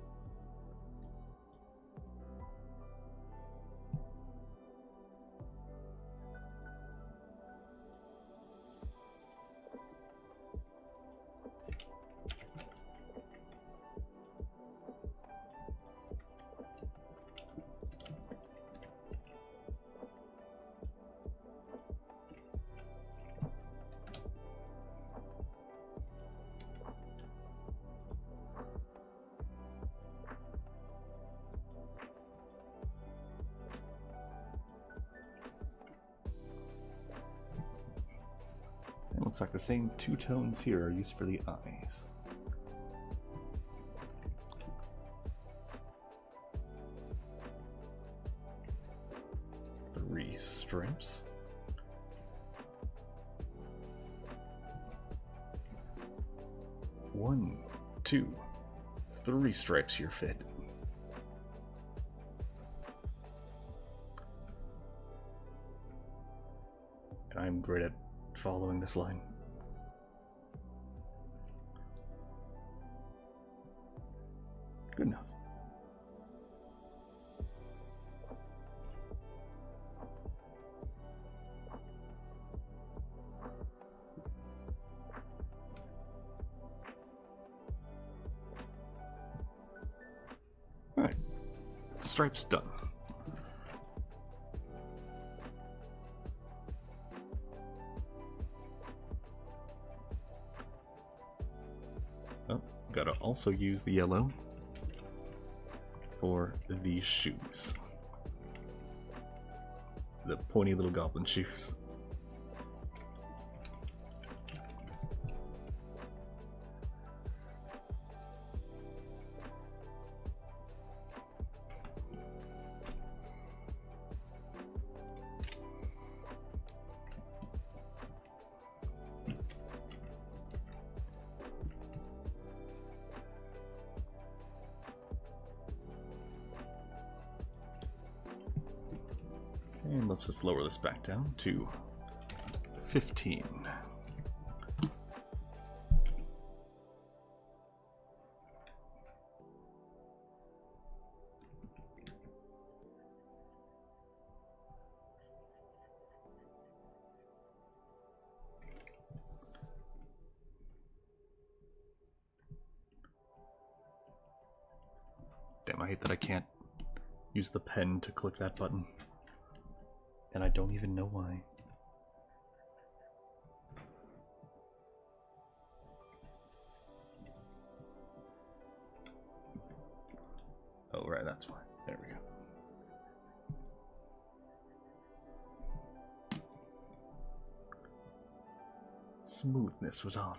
It looks like the same two tones here are used for the eyes. Three stripes. One, two, three stripes here fit. And I'm great at following this line. Good enough. Alright. Stripes done. Gotta also use the yellow for these shoes. The pointy little goblin shoes. And let's just lower this back down to 15. Damn, I hate that I can't use the pen to click that button. And I don't even know why. Oh, right, that's why. There we go. Smoothness was on.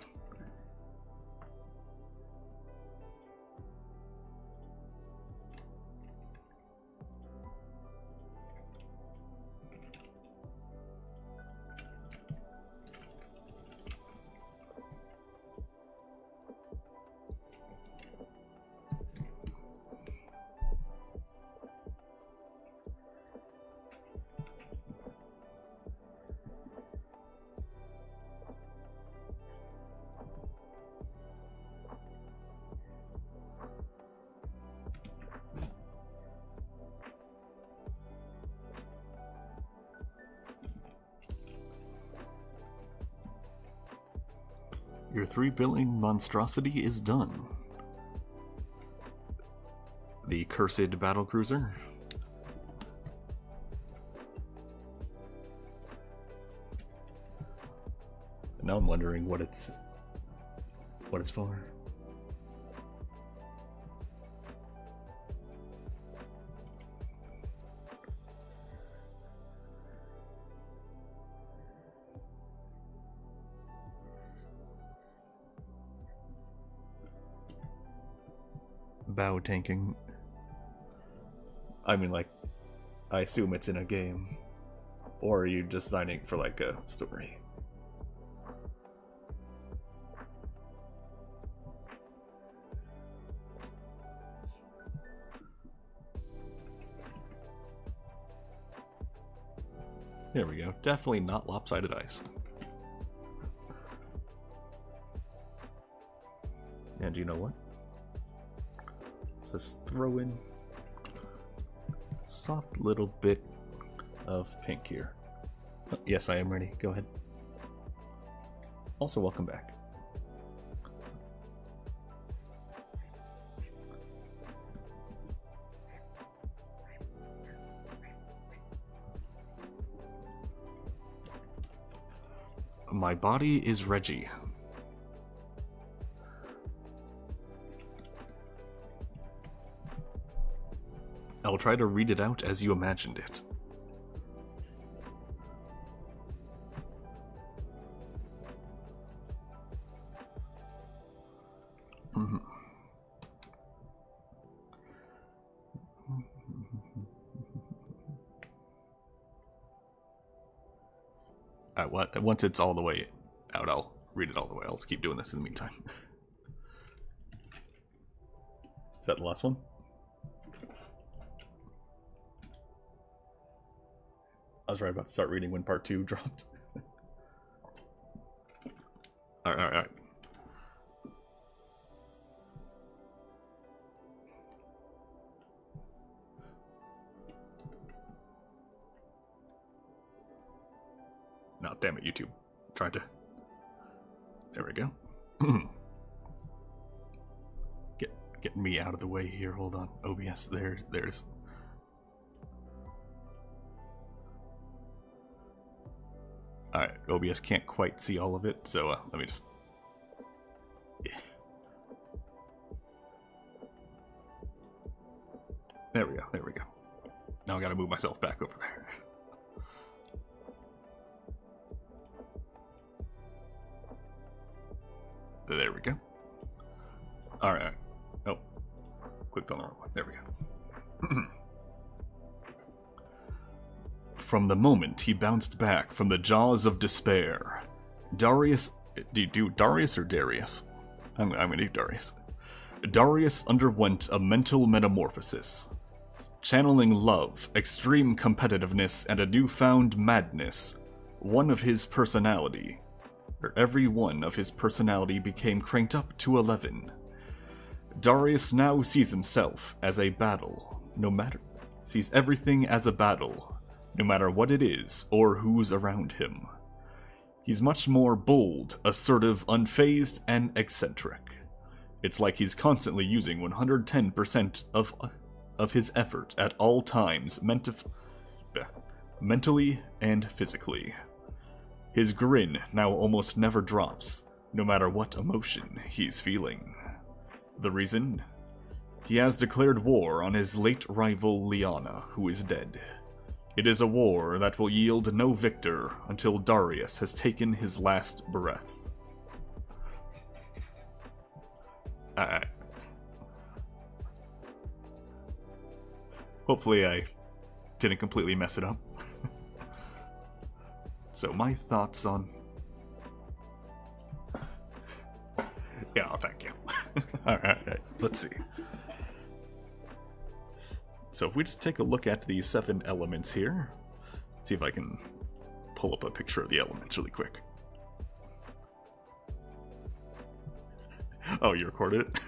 Your 3 billion monstrosity is done. The cursed battlecruiser. Now I'm wondering what it's for. bow tanking. I mean, like, I assume it's in a game. Or are you just designing for, like, a story? There we go. Definitely not lopsided ice. And you know what? Let's just throw in a soft little bit of pink here. Oh, yes, I am ready. Go ahead. Also, welcome back. My body is Reggie. I'll try to read it out as you imagined it. Once it's all the way out, I'll read it all the way. I'll just keep doing this in the meantime. Is that the last one? I was right about to start reading when part 2 dropped. Alright. No, damn it, YouTube. Tried to... There we go. Get me out of the way here. Hold on. OBS, there's... Alright, OBS can't quite see all of it, so let me just... There we go. Now I gotta move myself back over there. There we go. Alright. Oh. Clicked on the wrong one. There we go. From the moment he bounced back from the jaws of despair, Darius... Do you do Darius or Darius? I'm gonna do Darius. Darius underwent a mental metamorphosis. Channeling love, extreme competitiveness, and a newfound madness, every one of his personality became cranked up to 11. Darius now sees himself as a battle, sees everything as a battle, no matter what it is or who's around him. He's much more bold, assertive, unfazed, and eccentric. It's like he's constantly using 110% of his effort at all times, mentally and physically. His grin now almost never drops, no matter what emotion he's feeling. The reason? He has declared war on his late rival Liana, who is dead. It is a war that will yield no victor until Darius has taken his last breath. Hopefully I didn't completely mess it up. So my thoughts on... Yeah, thank you. Alright, let's see. So if we just take a look at these 7 elements here, let's see if I can pull up a picture of the elements really quick. Oh, you recorded it?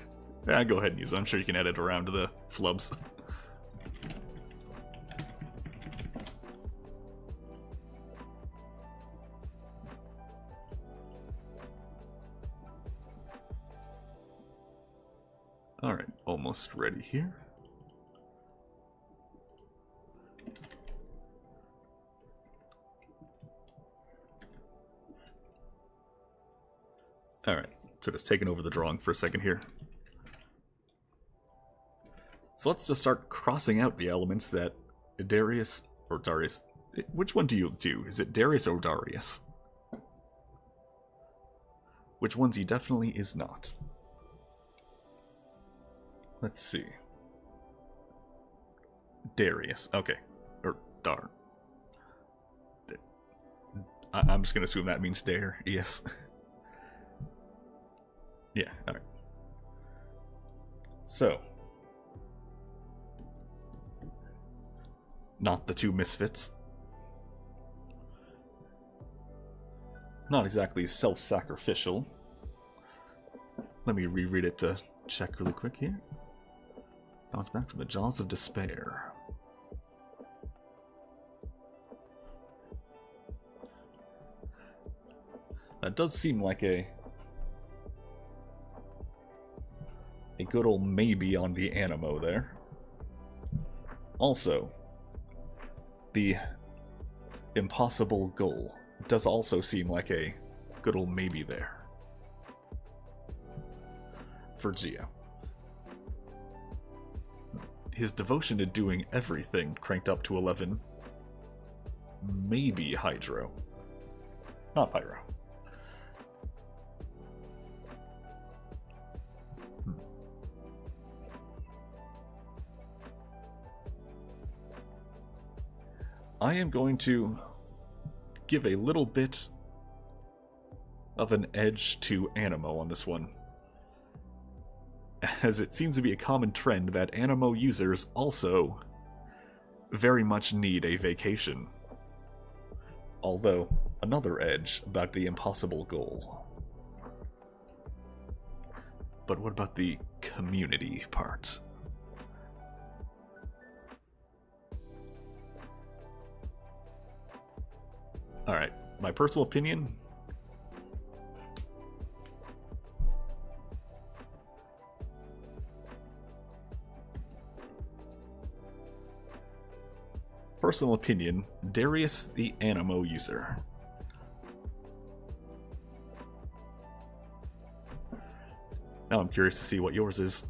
Yeah, go ahead and use it. I'm sure you can edit around to the flubs. Alright, almost ready here. Alright, so just taking over the drawing for a second here. So let's just start crossing out the elements that Darius, or Darius, which one do you do? Is it Darius or Darius? Which ones he definitely is not. Let's see. Darius. Okay. Or Dar. I'm just gonna assume that means dare. Yes. Yeah, alright. So. Not the two misfits. Not exactly self-sacrificial. Let me reread it to check really quick here. Bounce back from the jaws of despair. That does seem like a good old maybe on the Animo there. Also, the impossible goal does also seem like a good old maybe there for Geo. His devotion to doing everything cranked up to 11. Maybe Hydro. Not Pyro. I am going to give a little bit of an edge to Animo on this one, as it seems to be a common trend that Animo users also very much need a vacation. Although, another edge about the impossible goal. But what about the community part? Alright, my personal opinion. Personal opinion, Darius the Animo user. Now I'm curious to see what yours is.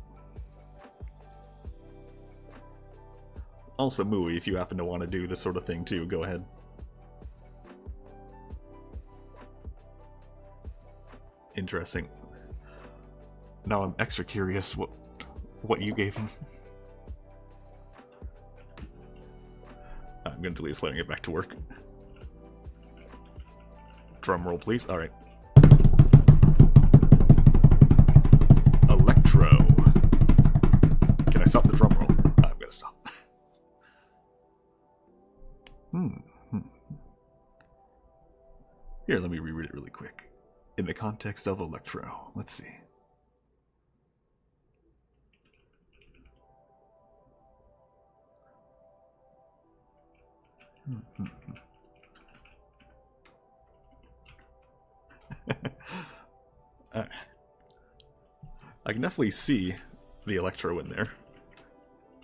Also, Mui, if you happen to want to do this sort of thing too, go ahead. Interesting. Now I'm extra curious what you gave him. I'm going to delete this, letting it back to work. Drum roll, please. All right. Electro. Can I stop the drum roll? I'm going to stop. Here, let me reread it really quick. In the context of Electro. Let's see. I can definitely see the Electro in there.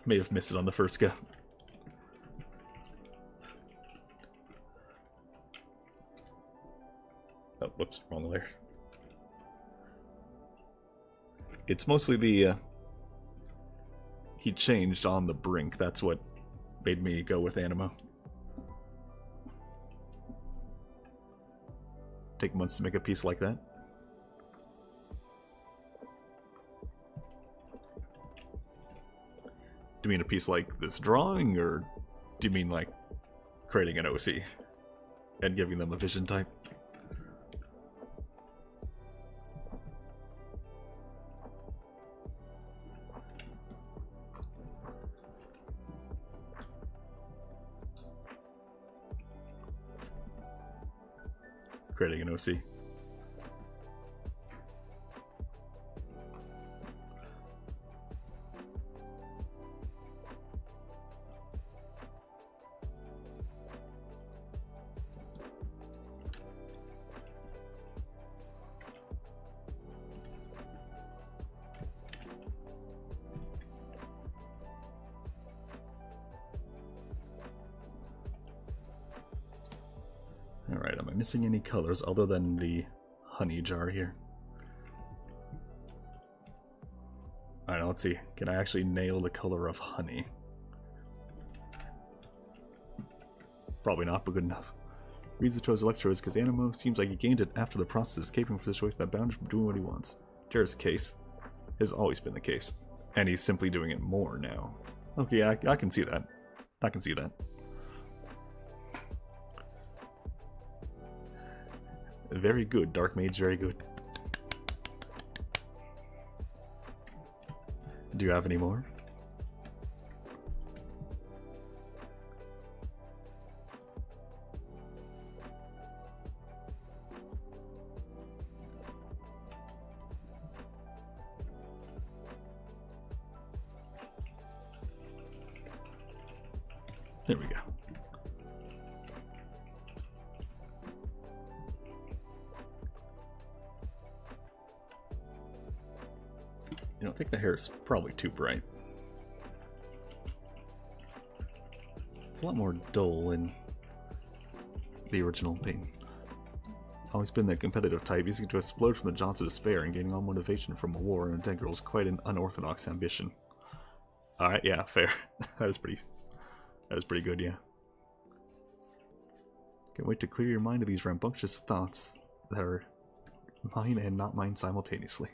May have missed it on the first go. Oh, whoops, wrong layer. It's mostly the, he changed on the brink. That's what made me go with Animo. Take months to make a piece like that. Do you mean a piece like this drawing, or do you mean like creating an OC and giving them a vision type? Creating an OC. Alright, am I missing any colors other than the honey jar here? Alright, let's see. Can I actually nail the color of honey? Probably not, but good enough. Reason chose Electro is because Animo seems like he gained it after the process of escaping from the choice that bound him from doing what he wants. Jared's case has always been the case. And he's simply doing it more now. Okay, I can see that. I can see that. Very good, Dark Mage, very good. Do you have any more? There we go. You know, I think the hair is probably too bright. It's a lot more dull in the original paint. Always been the competitive type, using to explode from the jaws of despair and gaining all motivation from a war and integral is quite an unorthodox ambition. Alright, yeah, fair. That was pretty good, yeah. Can't wait to clear your mind of these rambunctious thoughts that are mine and not mine simultaneously.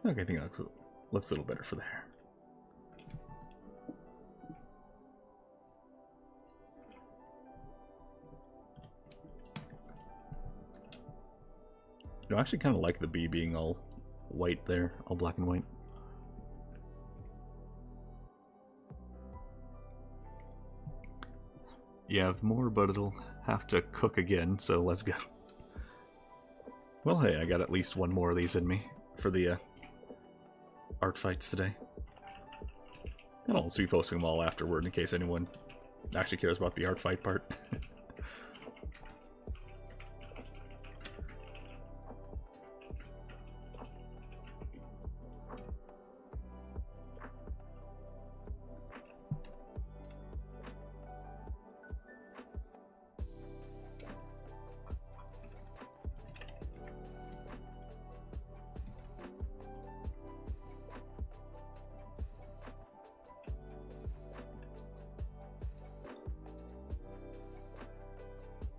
Okay, I think that looks a little better for the hair. I actually kind of like the bee being all white there, all black and white. You have more, but it'll have to cook again, so let's go. Well, hey, I got at least one more of these in me for the art fights today. And I'll also be posting them all afterward in case anyone actually cares about the art fight part.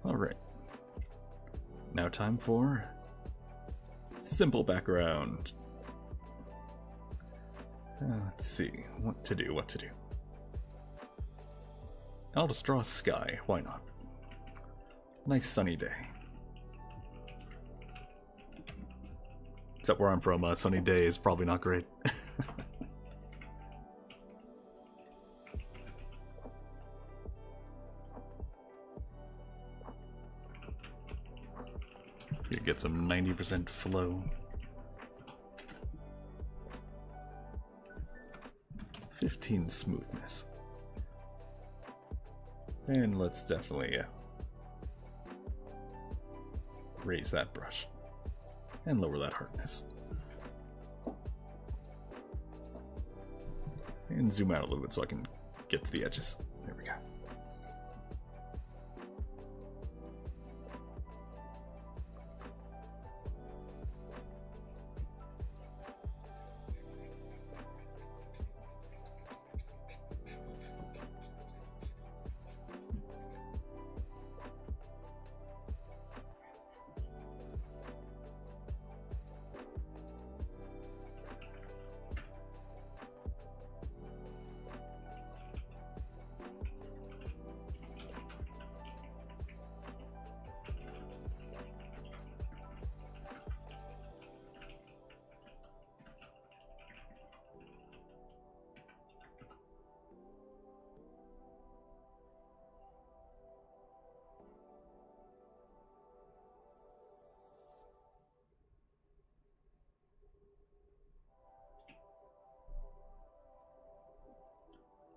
Alright. Now time for simple background. Let's see. What to do. I'll just draw a sky. Why not? Nice sunny day. Except where I'm from, a sunny day is probably not great. You get some 90% flow. 15 smoothness. And let's definitely raise that brush. And lower that hardness. And zoom out a little bit so I can get to the edges. There we go.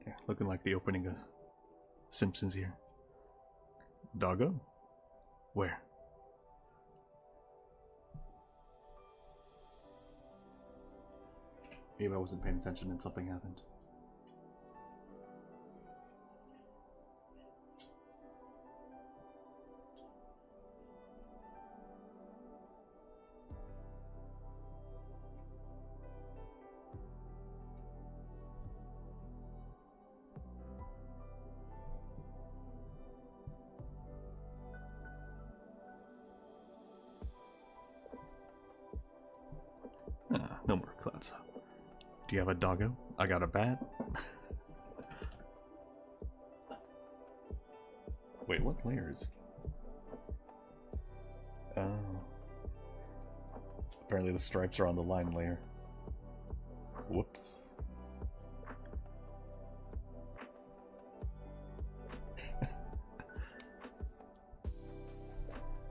Yeah, looking like the opening of Simpsons here. Doggo? Where? Maybe I wasn't paying attention and something happened. Do you have a doggo? I got a bat. Wait, what layers? Oh. Apparently the stripes are on the line layer. Whoops.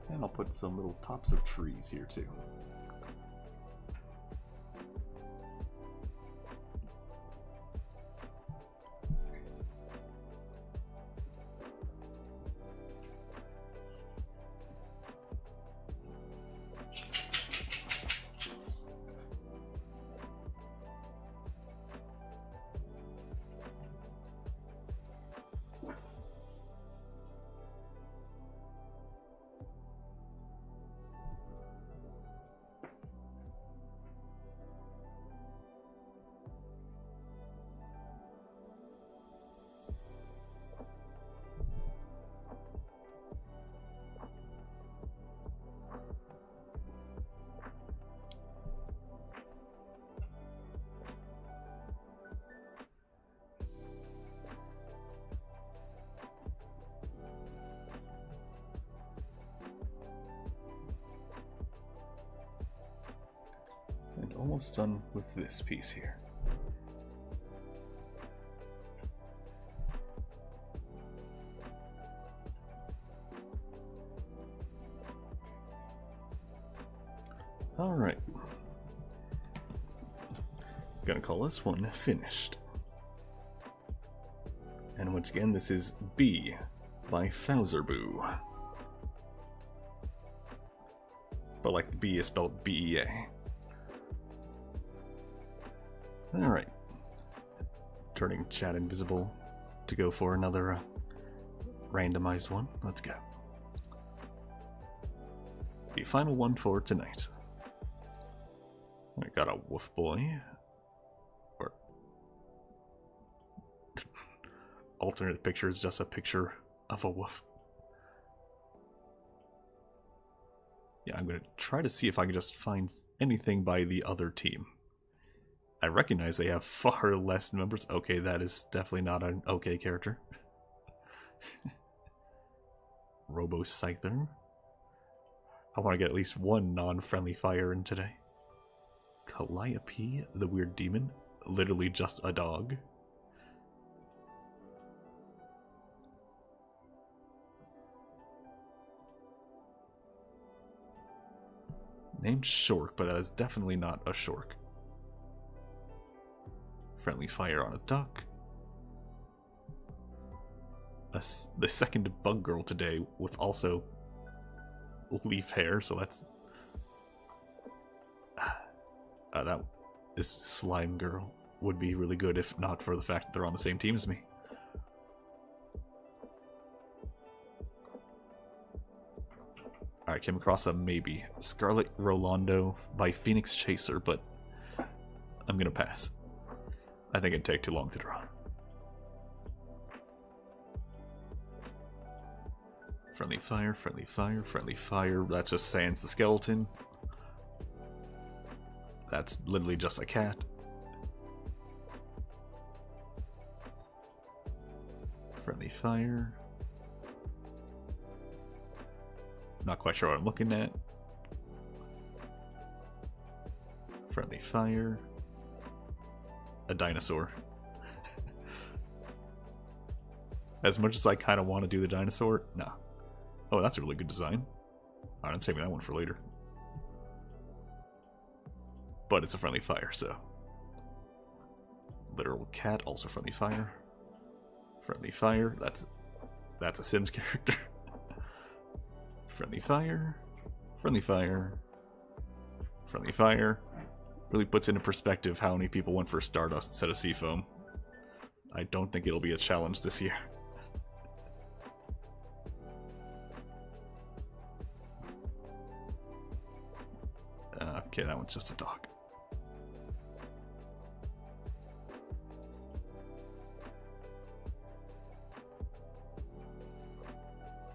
And I'll put some little tops of trees here too. And almost done with this piece here. Alright. Gonna call this one finished. And once again, this is B by Fowzerboo. But like B is spelled B-E-A. Alright. Turning chat invisible to go for another randomized one. Let's go. The final one for tonight. I got a wolf boy. Or alternate picture is just a picture of a wolf. Yeah, I'm gonna try to see if I can just find anything by the other team. I recognize they have far less numbers. Okay, that is definitely not an okay character. Robo Scyther. I want to get at least one non-friendly fire in today. Calliope, the weird demon. Literally just a dog. Named Shork, but that is definitely not a Shork. Friendly fire on a duck. The second bug girl today with also leaf hair, so that's... that this slime girl would be really good if not for the fact that they're on the same team as me. Alright, came across a maybe. Scarlet Rolando by Phoenix Chaser, but I'm gonna pass. I think it'd take too long to draw. Friendly fire, friendly fire, friendly fire. That's just Sans the skeleton. That's literally just a cat. Friendly fire. Not quite sure what I'm looking at. Friendly fire. A dinosaur. As much as I kind of want to do the dinosaur, nah. Oh, that's a really good design. Alright, I'm saving that one for later. But it's a friendly fire, so. Literal cat, also friendly fire. Friendly fire, that's a Sims character. Friendly fire. Friendly fire. Friendly fire. Really puts into perspective how many people went for Stardust instead of Seafoam. I don't think it'll be a challenge this year. Okay, that one's just a dog.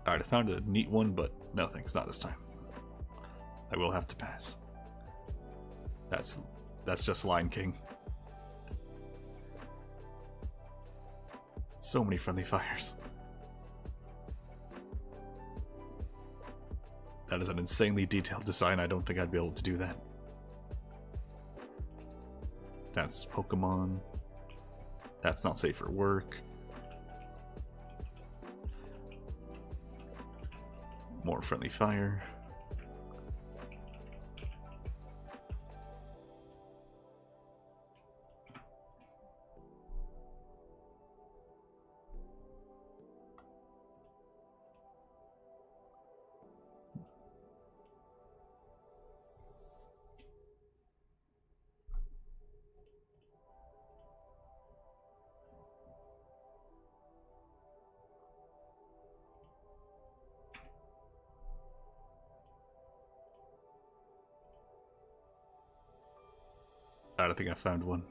Alright, I found a neat one, but no thanks, not this time. I will have to pass. That's just Lion King. So many friendly fires. That is an insanely detailed design. I don't think I'd be able to do that. That's Pokemon. That's not safe for work. More friendly fire. I don't think I found one.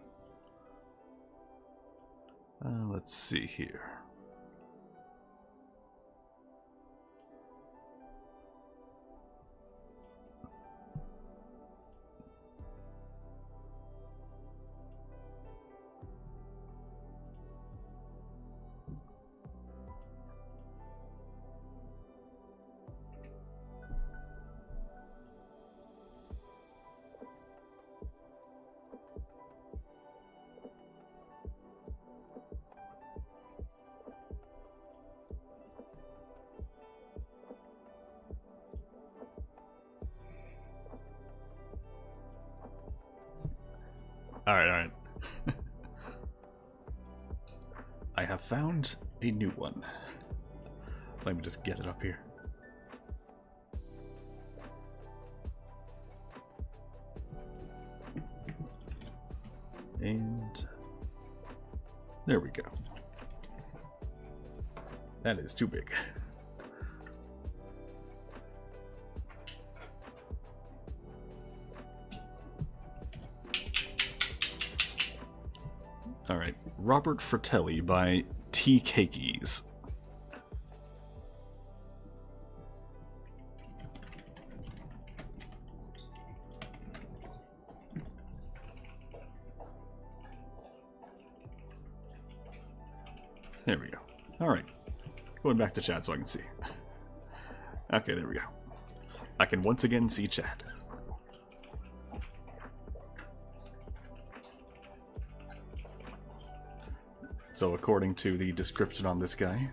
Let's see here. Alright. I have found a new one. Let me just get it up here. And there we go. That is too big. Alright, Robert Fratelli by T. Cakeys. There we go. Alright. Going back to chat so I can see. Okay, there we go. I can once again see chat. So according to the description on this guy,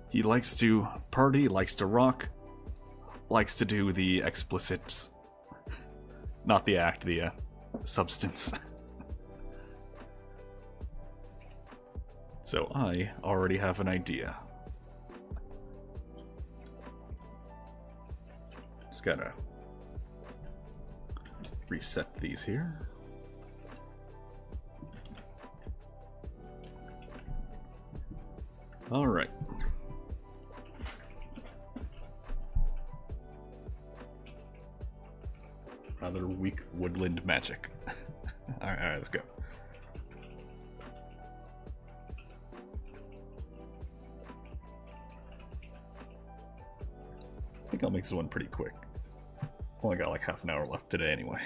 he likes to party, likes to rock, likes to do the explicit, not the act, the substance. So I already have an idea. Just gotta reset these here. All right. Rather weak woodland magic. All right, let's go. I think I'll make this one pretty quick. Only got like half an hour left today anyway.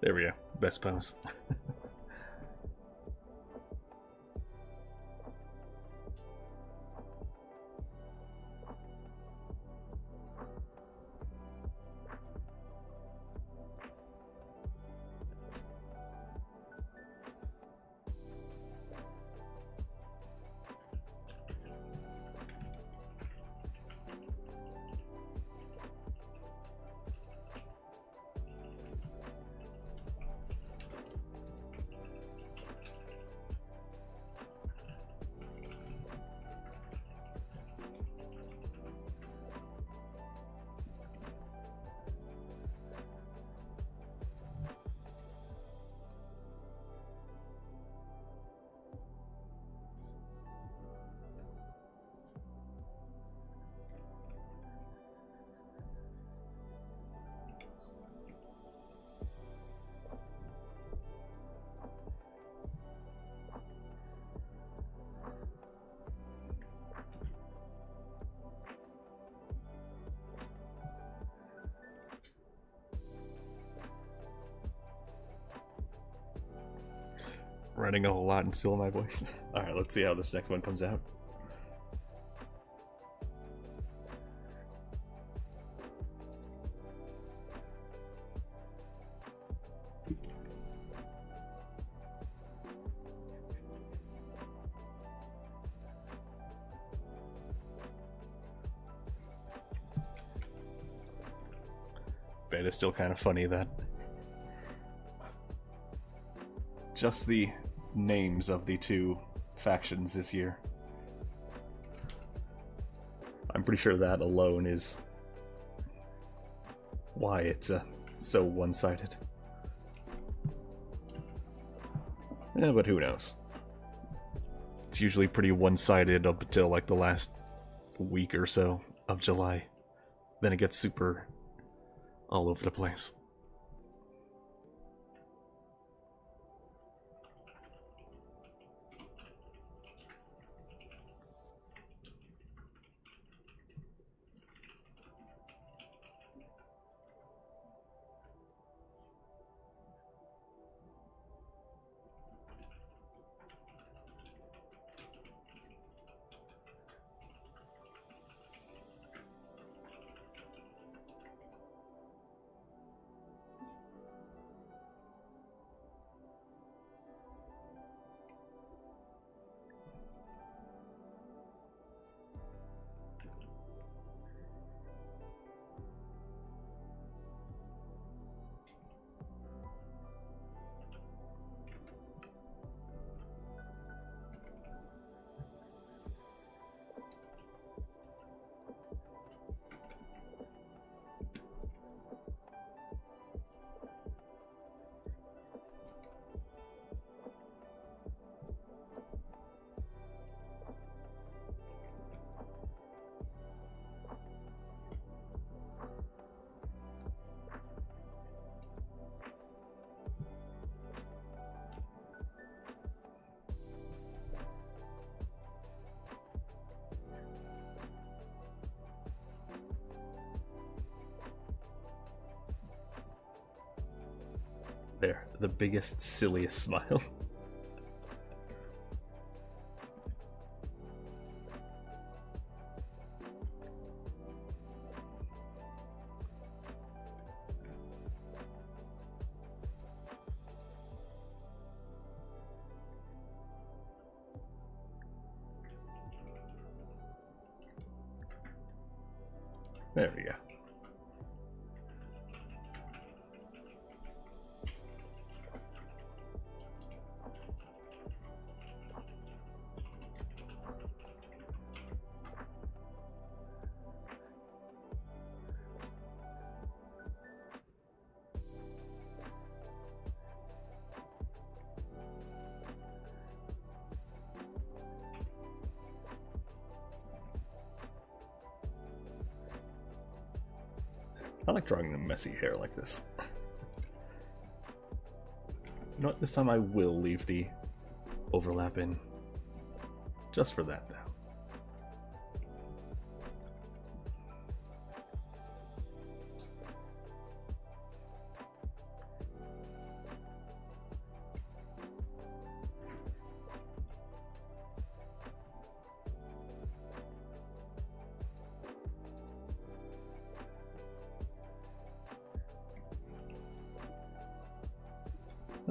There we go. Best pose. writing a whole lot and still in my voice. Alright, let's see how this next one comes out. But it is still kind of funny that just the names of the two factions this year, I'm pretty sure that alone is why it's so one-sided. Yeah, but who knows? It's usually pretty one-sided up until like the last week or so of July. Then it gets super all over the place. There, the biggest, silliest smile. There we go. I like drawing the messy hair like this. You know what, this time I will leave the overlap in. Just for that, though.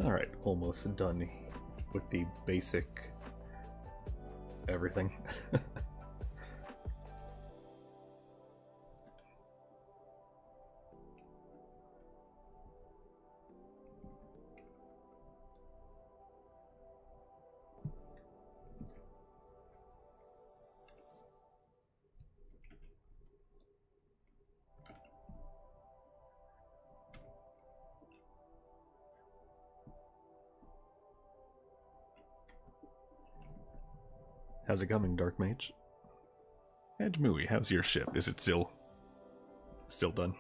Alright, almost done with the basic everything. How's it coming, Dark Mage? And Mui, how's your ship? Is it still done?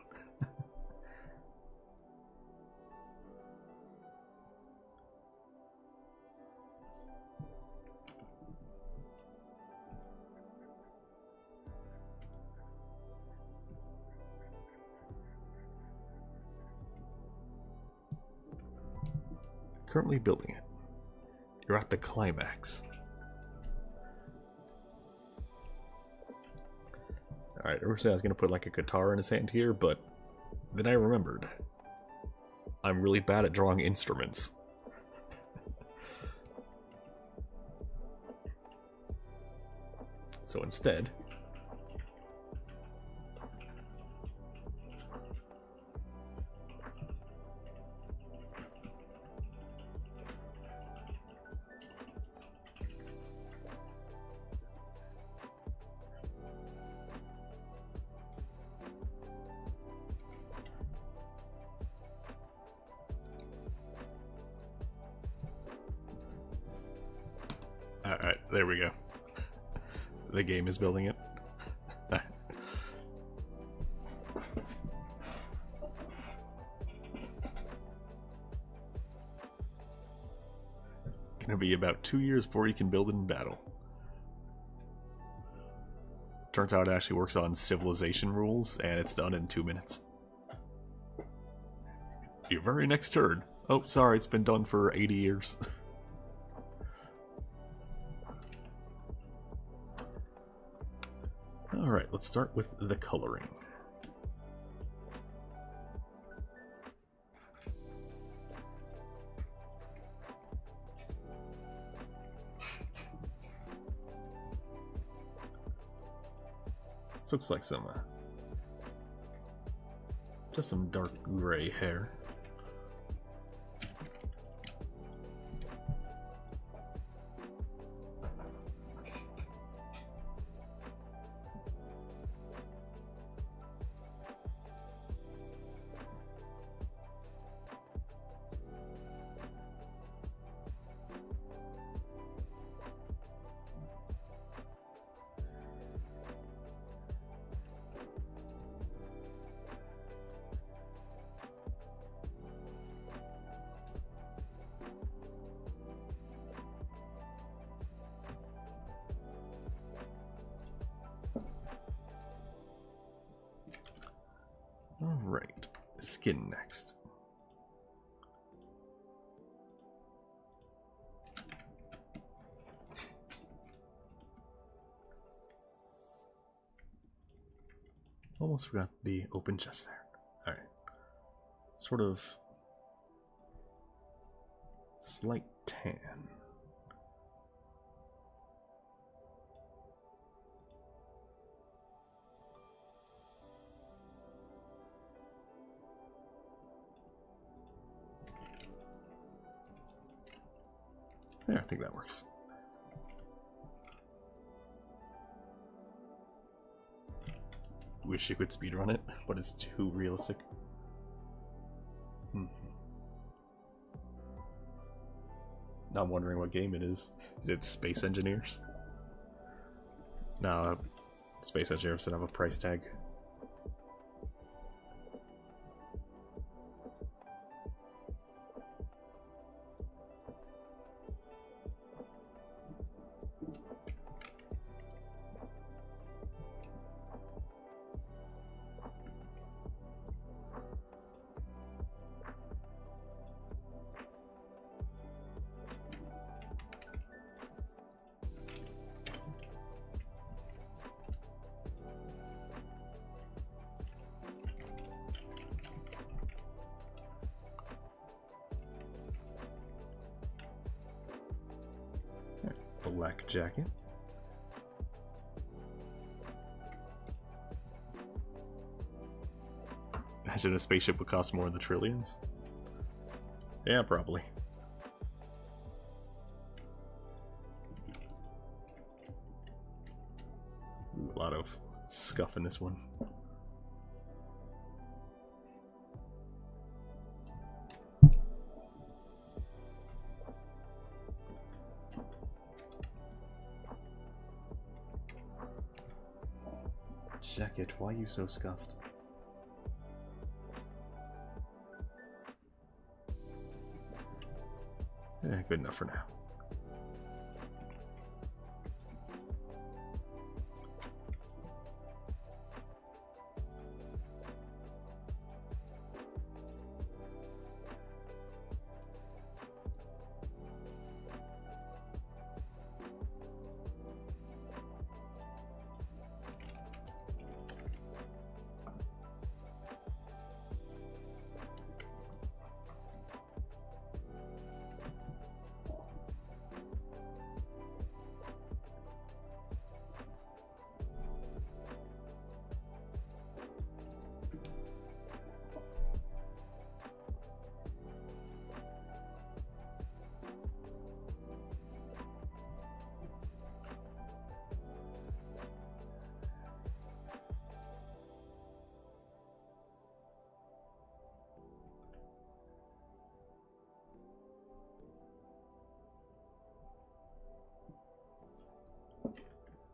Currently building it. You're at the climax. Alright, originally I was going to put like a guitar in his hand here, but then I remembered. I'm really bad at drawing instruments. So instead... Alright, there we go. The game is building it. Gonna be about 2 years before you can build it in battle. Turns out it actually works on civilization rules, and it's done in 2 minutes. Your very next turn. Oh, sorry, it's been done for 80 years. Alright, let's start with the coloring. This looks like some, just some dark gray hair. Alright, skin next. Almost forgot the open chest there. Alright. Sort of slight tan. Yeah, I think that works. Wish you could speedrun it, but it's too realistic. Now I'm wondering what game it is. Is it Space Engineers? No, Space Engineers doesn't have a price tag. Black jacket. Imagine a spaceship would cost more than the trillions. Yeah, probably. Ooh, a lot of scuff in this one. Jacket, why are you so scuffed? Yeah, good enough for now.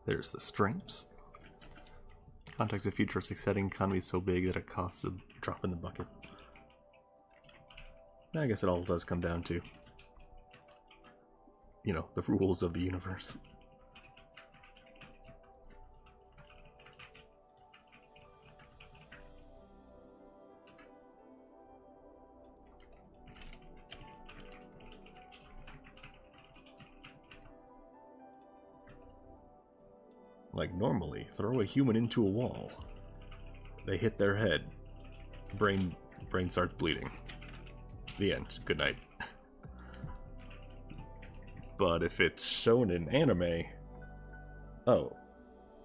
There's the stripes. Context of futuristic setting, economy is so big that it costs a drop in the bucket. I guess it all does come down to, you know, the rules of the universe. Like normally, throw a human into a wall. They hit their head. Brain starts bleeding. The end. Good night. But if it's shown in anime... Oh.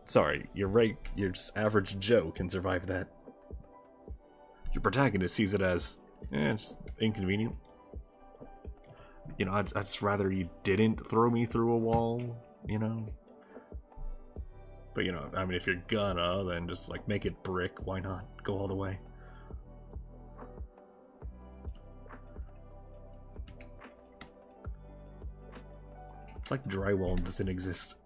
Sorry, you're right. Your just average Joe can survive that. Your protagonist sees it as... it's inconvenient. You know, I'd just rather you didn't throw me through a wall, you know? But, you know, I mean, if you're gonna, then just, like, make it brick. Why not? Go all the way. It's like drywall doesn't exist.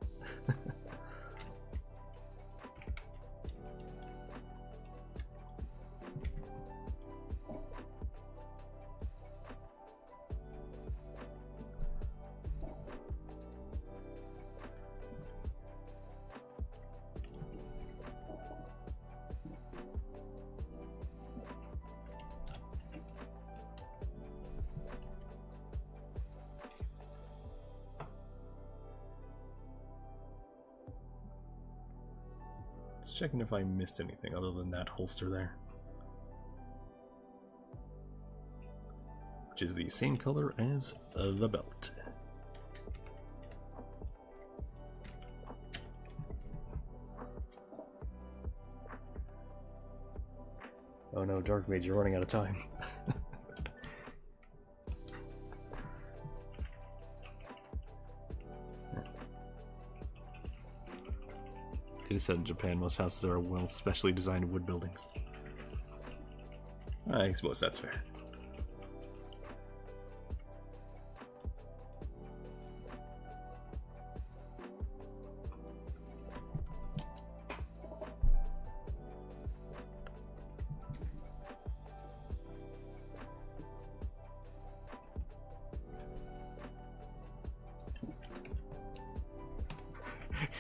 Just checking if I missed anything other than that holster there. Which is the same color as the belt. Oh no, Dark Mage, you're running out of time. It is said in Japan most houses are well specially designed wood buildings. I suppose that's fair.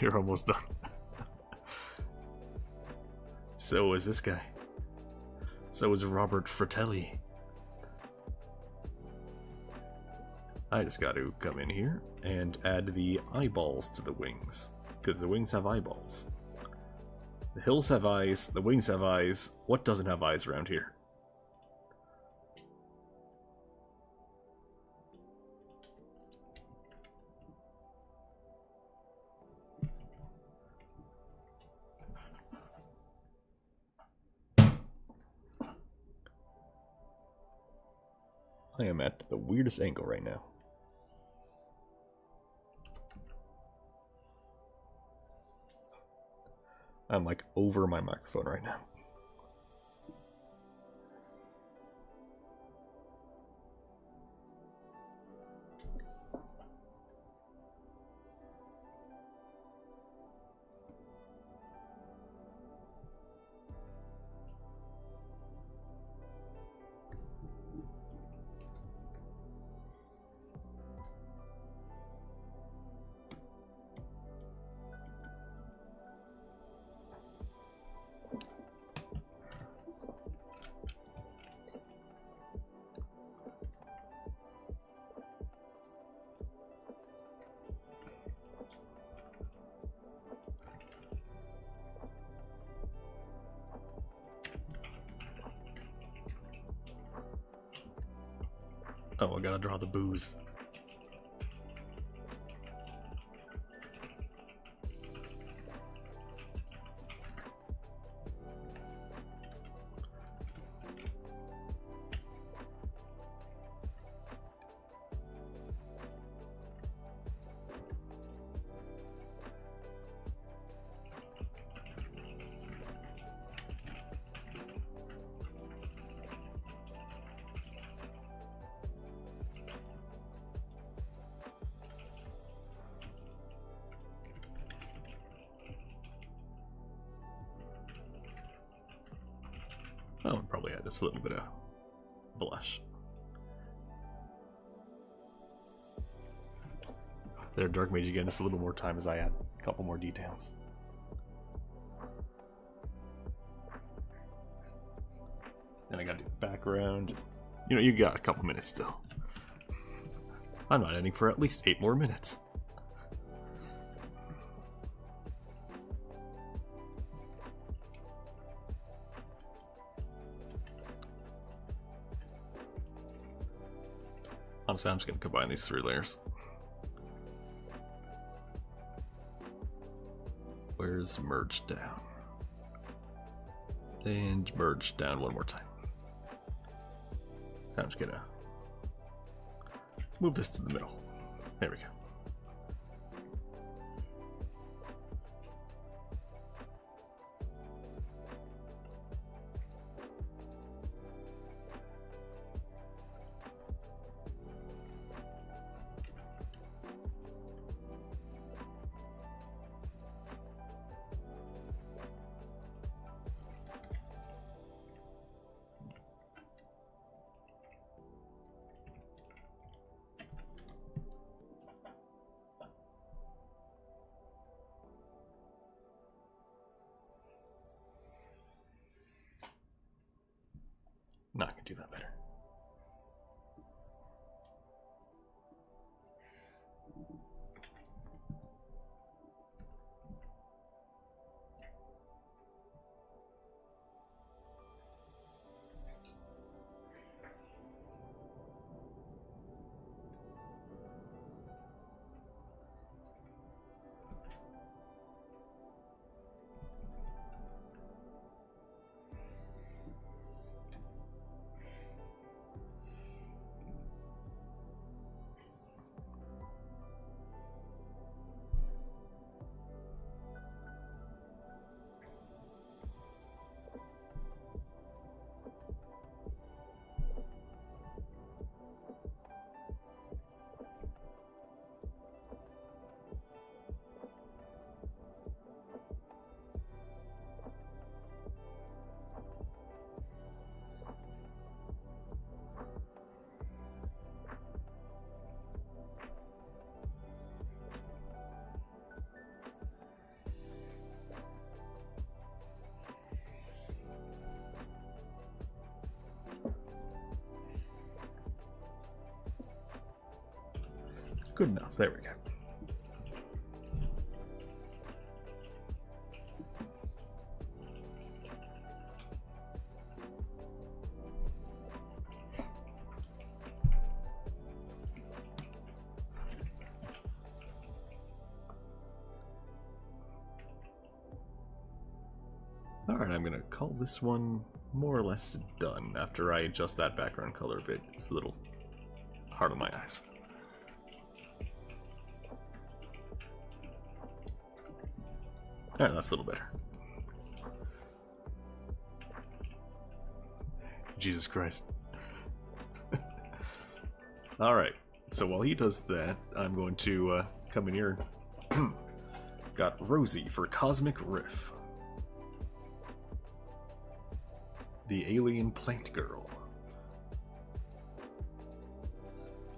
You're almost done. So is this guy. So is Robert Fratelli. I just got to come in here and add the eyeballs to the wings, because the wings have eyeballs. The hills have eyes, the wings have eyes. What doesn't have eyes around here? I am at the weirdest angle right now. I'm like over my microphone right now. Oh, I gotta draw the booze. Oh, probably add just a little bit of blush. There, Dark Mage again, just a little more time as I add a couple more details. Then I gotta do the background. You know, you got a couple minutes still. I'm not ending for at least 8 more minutes. Honestly, I'm just going to combine these 3 layers. Where's merge down? And merge down one more time. So I'm just going to move this to the middle. There we go. Not gonna do that better. Good enough. There we go. Alright, I'm gonna call this one more or less done after I adjust that background color a bit. It's a little hard on my eyes. Alright, that's a little better. Jesus Christ. Alright, so while he does that, I'm going to come in here. Got Rosie for Cosmic Riff. The Alien Plant Girl.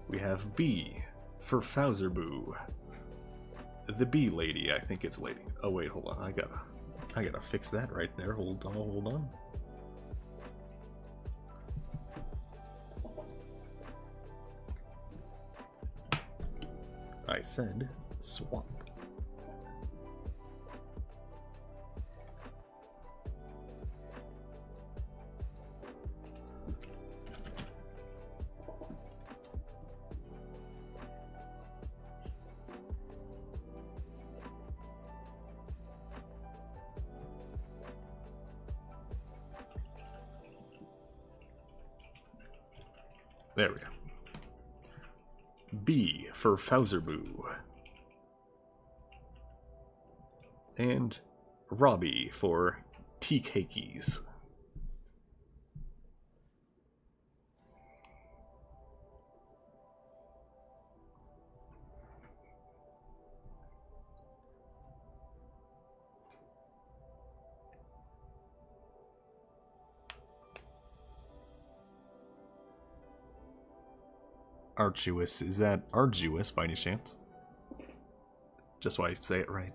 We have B for Fowzerboo. The bee lady, I think it's lady. Oh wait, hold on, I gotta fix that right there. Hold on. I said swamp. There we go. B for Fowzerboo. And Robbie for Tea Cakeys. Arduous. Is that arduous by any chance? Just so I say it right.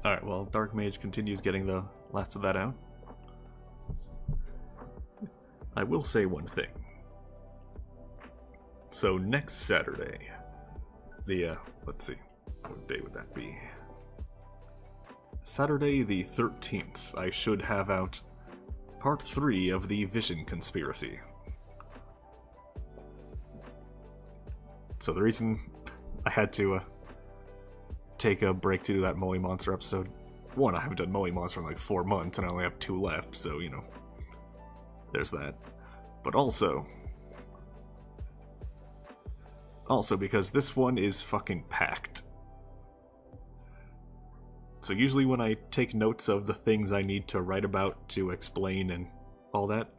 Alright, well, Dark Mage continues getting the last of that out. I will say one thing. So next Saturday, let's see, what day would that be? Saturday the 13th, I should have out part 3 of the Vision Conspiracy. So the reason I had to take a break to do that Moe Monster episode, one, I haven't done Moe Monster in like 4 months and I only have 2 left, so, you know, there's that. But also because this one is fucking packed. So usually when I take notes of the things I need to write about to explain and all that,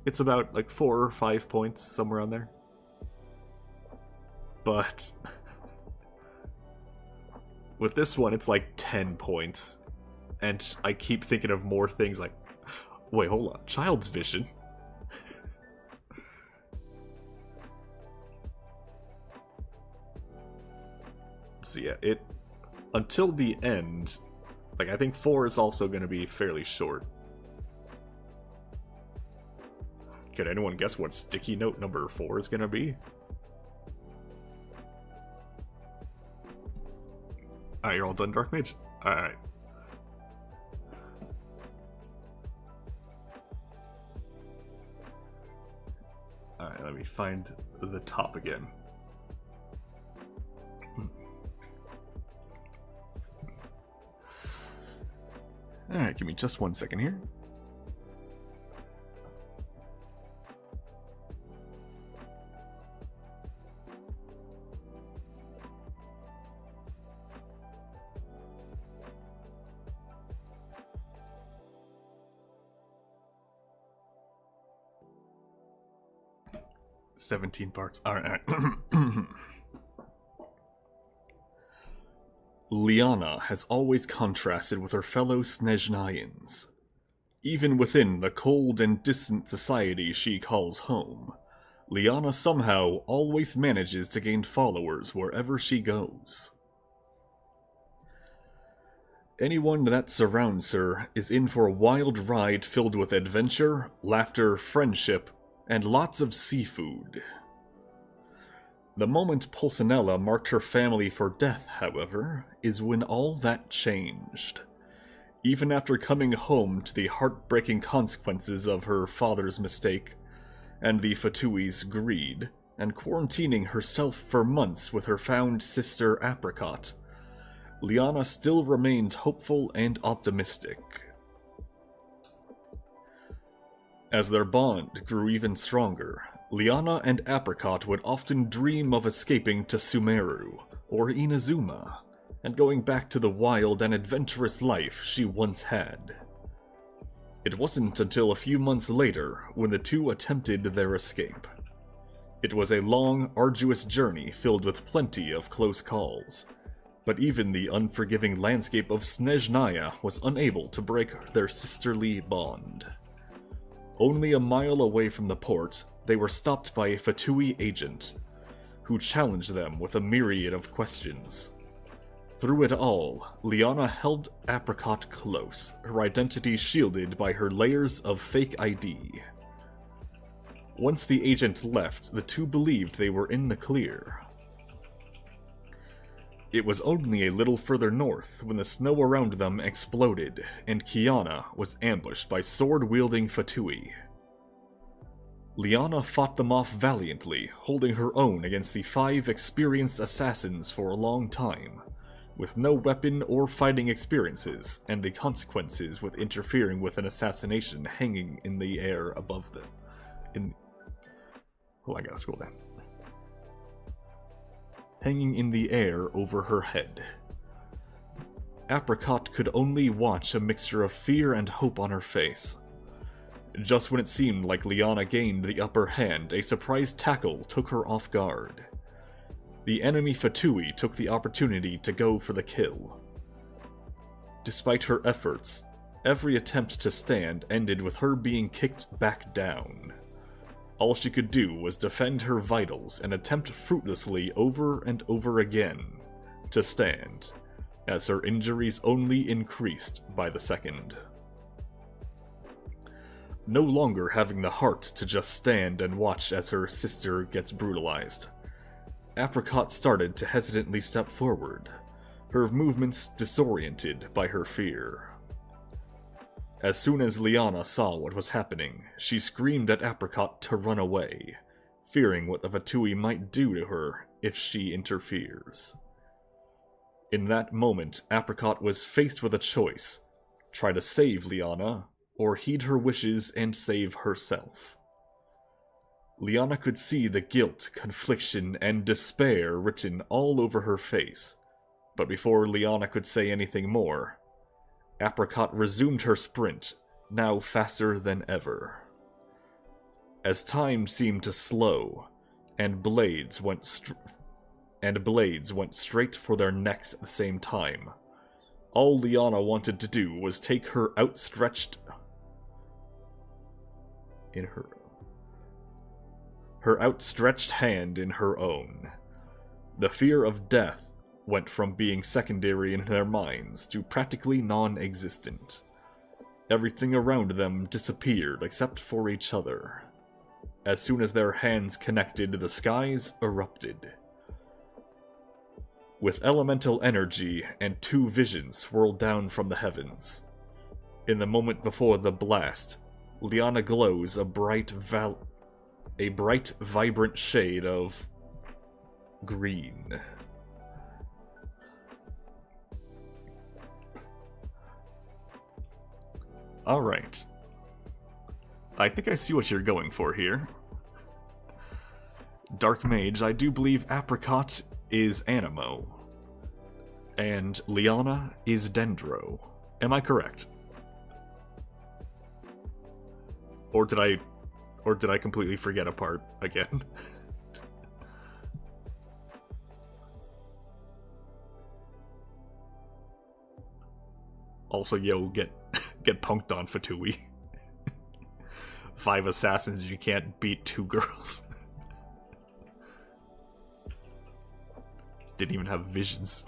it's about like 4 or 5 points, somewhere on there. But with this one, it's like 10 points. And I keep thinking of more things like, wait, hold on, Child's Vision? So yeah, until the end, like I think 4 is also going to be fairly short. Can anyone guess what sticky note number 4 is going to be? Alright, you're all done, Dark Mage? Alright. Alright, let me find the top again. Alright, give me just 1 second here. "17 parts. Alright. Liana has always contrasted with her fellow Snezhnayans. Even within the cold and distant society she calls home, Liana somehow always manages to gain followers wherever she goes. Anyone that surrounds her is in for a wild ride filled with adventure, laughter, friendship, and lots of seafood. The moment Pulcinella marked her family for death, however, is when all that changed. Even after coming home to the heartbreaking consequences of her father's mistake, and the Fatui's greed, and quarantining herself for months with her found sister Apricot, Liana still remained hopeful and optimistic. As their bond grew even stronger, Liana and Apricot would often dream of escaping to Sumeru or Inazuma, and going back to the wild and adventurous life she once had. It wasn't until a few months later when the two attempted their escape. It was a long, arduous journey filled with plenty of close calls, but even the unforgiving landscape of Snezhnaya was unable to break their sisterly bond. Only a mile away from the port, they were stopped by a Fatui agent, who challenged them with a myriad of questions. Through it all, Liana held Apricot close, her identity shielded by her layers of fake ID. Once the agent left, the two believed they were in the clear. It was only a little further north when the snow around them exploded, and Kiana was ambushed by sword-wielding Fatui. Liana fought them off valiantly, holding her own against the 5 experienced assassins for a long time, with no weapon or fighting experiences, and the consequences with interfering with an assassination hanging in the air above them. in... Oh, I gotta scroll down. Hanging in the air over her head. Apricot could only watch a mixture of fear and hope on her face. Just when it seemed like Liana gained the upper hand, a surprise tackle took her off guard. The enemy Fatui took the opportunity to go for the kill. Despite her efforts, every attempt to stand ended with her being kicked back down. All she could do was defend her vitals and attempt fruitlessly over and over again to stand, as her injuries only increased by the second. No longer having the heart to just stand and watch as her sister gets brutalized, Apricot started to hesitantly step forward, her movements disoriented by her fear. As soon as Liana saw what was happening, she screamed at Apricot to run away, fearing what the Fatui might do to her if she interferes. In that moment, Apricot was faced with a choice: try to save Liana, or heed her wishes and save herself. Liana could see the guilt, confliction, and despair written all over her face, but before Liana could say anything more, Apricot resumed her sprint, now faster than ever. As time seemed to slow, and blades went straight for their necks at the same time, all Liana wanted to do was take her outstretched hand in her own. The fear of death went from being secondary in their minds to practically non-existent. Everything around them disappeared except for each other. As soon as their hands connected, the skies erupted. With elemental energy and two visions swirled down from the heavens. In the moment before the blast, Liana glows a bright, vibrant shade of green. Alright. I think I see what you're going for here. Dark Mage, I do believe Apricot is Anemo. And Liana is Dendro. Am I correct? Or did I completely forget a part again? Also, yo, get punked on Fatui. 5 assassins, you can't beat 2 girls. Didn't even have visions.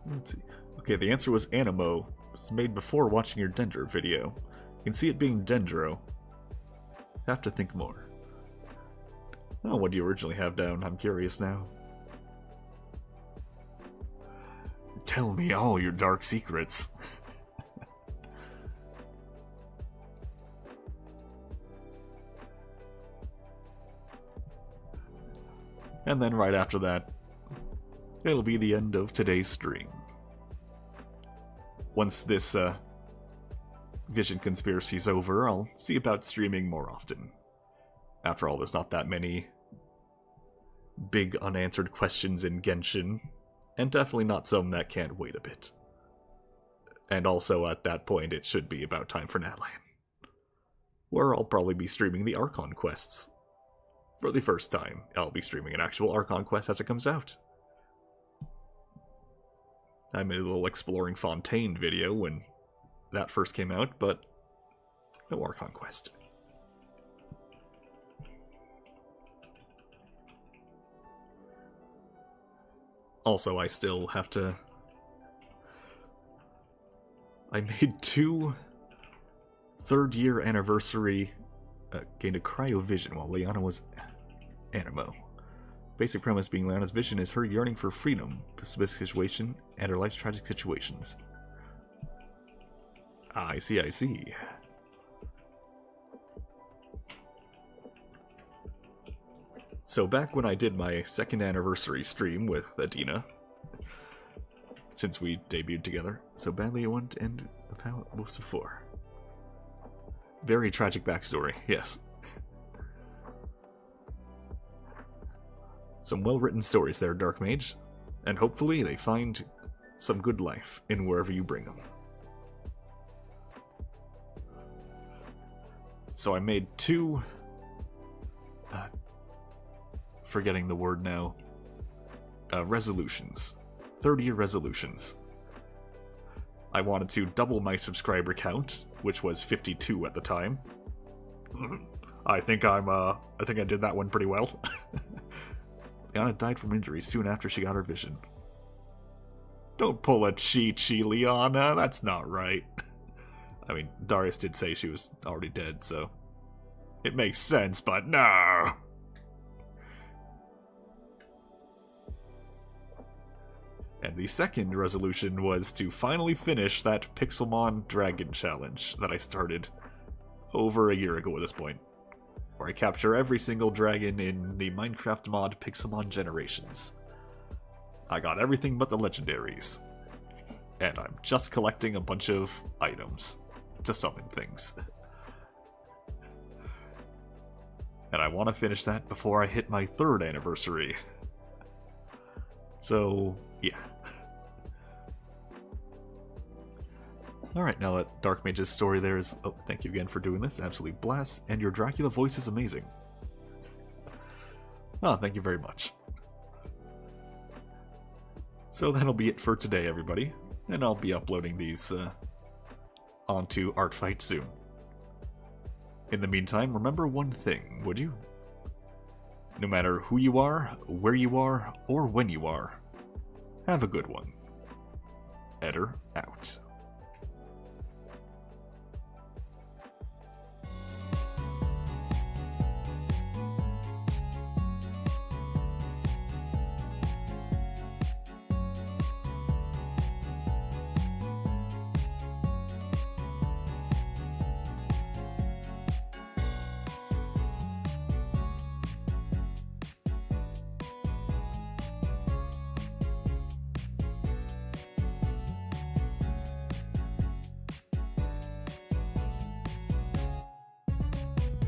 Let's see. Okay, the answer was Anemo. It was made before watching your Dendro video. You can see it being Dendro. Have to think more. Oh, what do you originally have down? I'm curious now. Tell me all your dark secrets. And then right after that, it'll be the end of today's stream. Once this Vision Conspiracy's over, I'll see about streaming more often. After all, there's not that many big unanswered questions in Genshin, and definitely not some that can't wait a bit. And also, at that point, it should be about time for Natlan, where I'll probably be streaming the Archon quests. For the first time, I'll be streaming an actual Archon quest as it comes out. I made a little Exploring Fontaine video when that first came out, but no Archon quest. Also, I still have to... I made 2 third-year anniversary gained a cryovision while Liana was Animo. Basic premise being Liana's vision is her yearning for freedom, specific situation, and her life's tragic situations. Ah, I see, I see. So back when I did my 2nd anniversary stream with Adina, since we debuted together, so badly it went and of how it was before. Very tragic backstory, yes. Some well-written stories there, Dark Mage, and hopefully they find some good life in wherever you bring them. So I made 2... forgetting the word now. Resolutions. 30-year resolutions. I wanted to double my subscriber count, which was 52 at the time. I think I did that one pretty well. Liana died from injury soon after she got her vision. Don't pull a Chi-Chi, Liana. That's not right. I mean, Darius did say she was already dead, so... it makes sense, but no! And the second resolution was to finally finish that Pixelmon Dragon Challenge that I started over a year ago at this point, where I capture every single dragon in the Minecraft mod Pixelmon Generations. I got everything but the legendaries, and I'm just collecting a bunch of items to summon things. And I want to finish that before I hit my 3rd anniversary. So, yeah. Alright, now that Dark Mage's story there is... oh, thank you again for doing this. Absolutely blast. And your Dracula voice is amazing. Oh, thank you very much. So that'll be it for today, everybody. And I'll be uploading these onto Artfight soon. In the meantime, remember one thing, would you? No matter who you are, where you are, or when you are, have a good one. Eder out.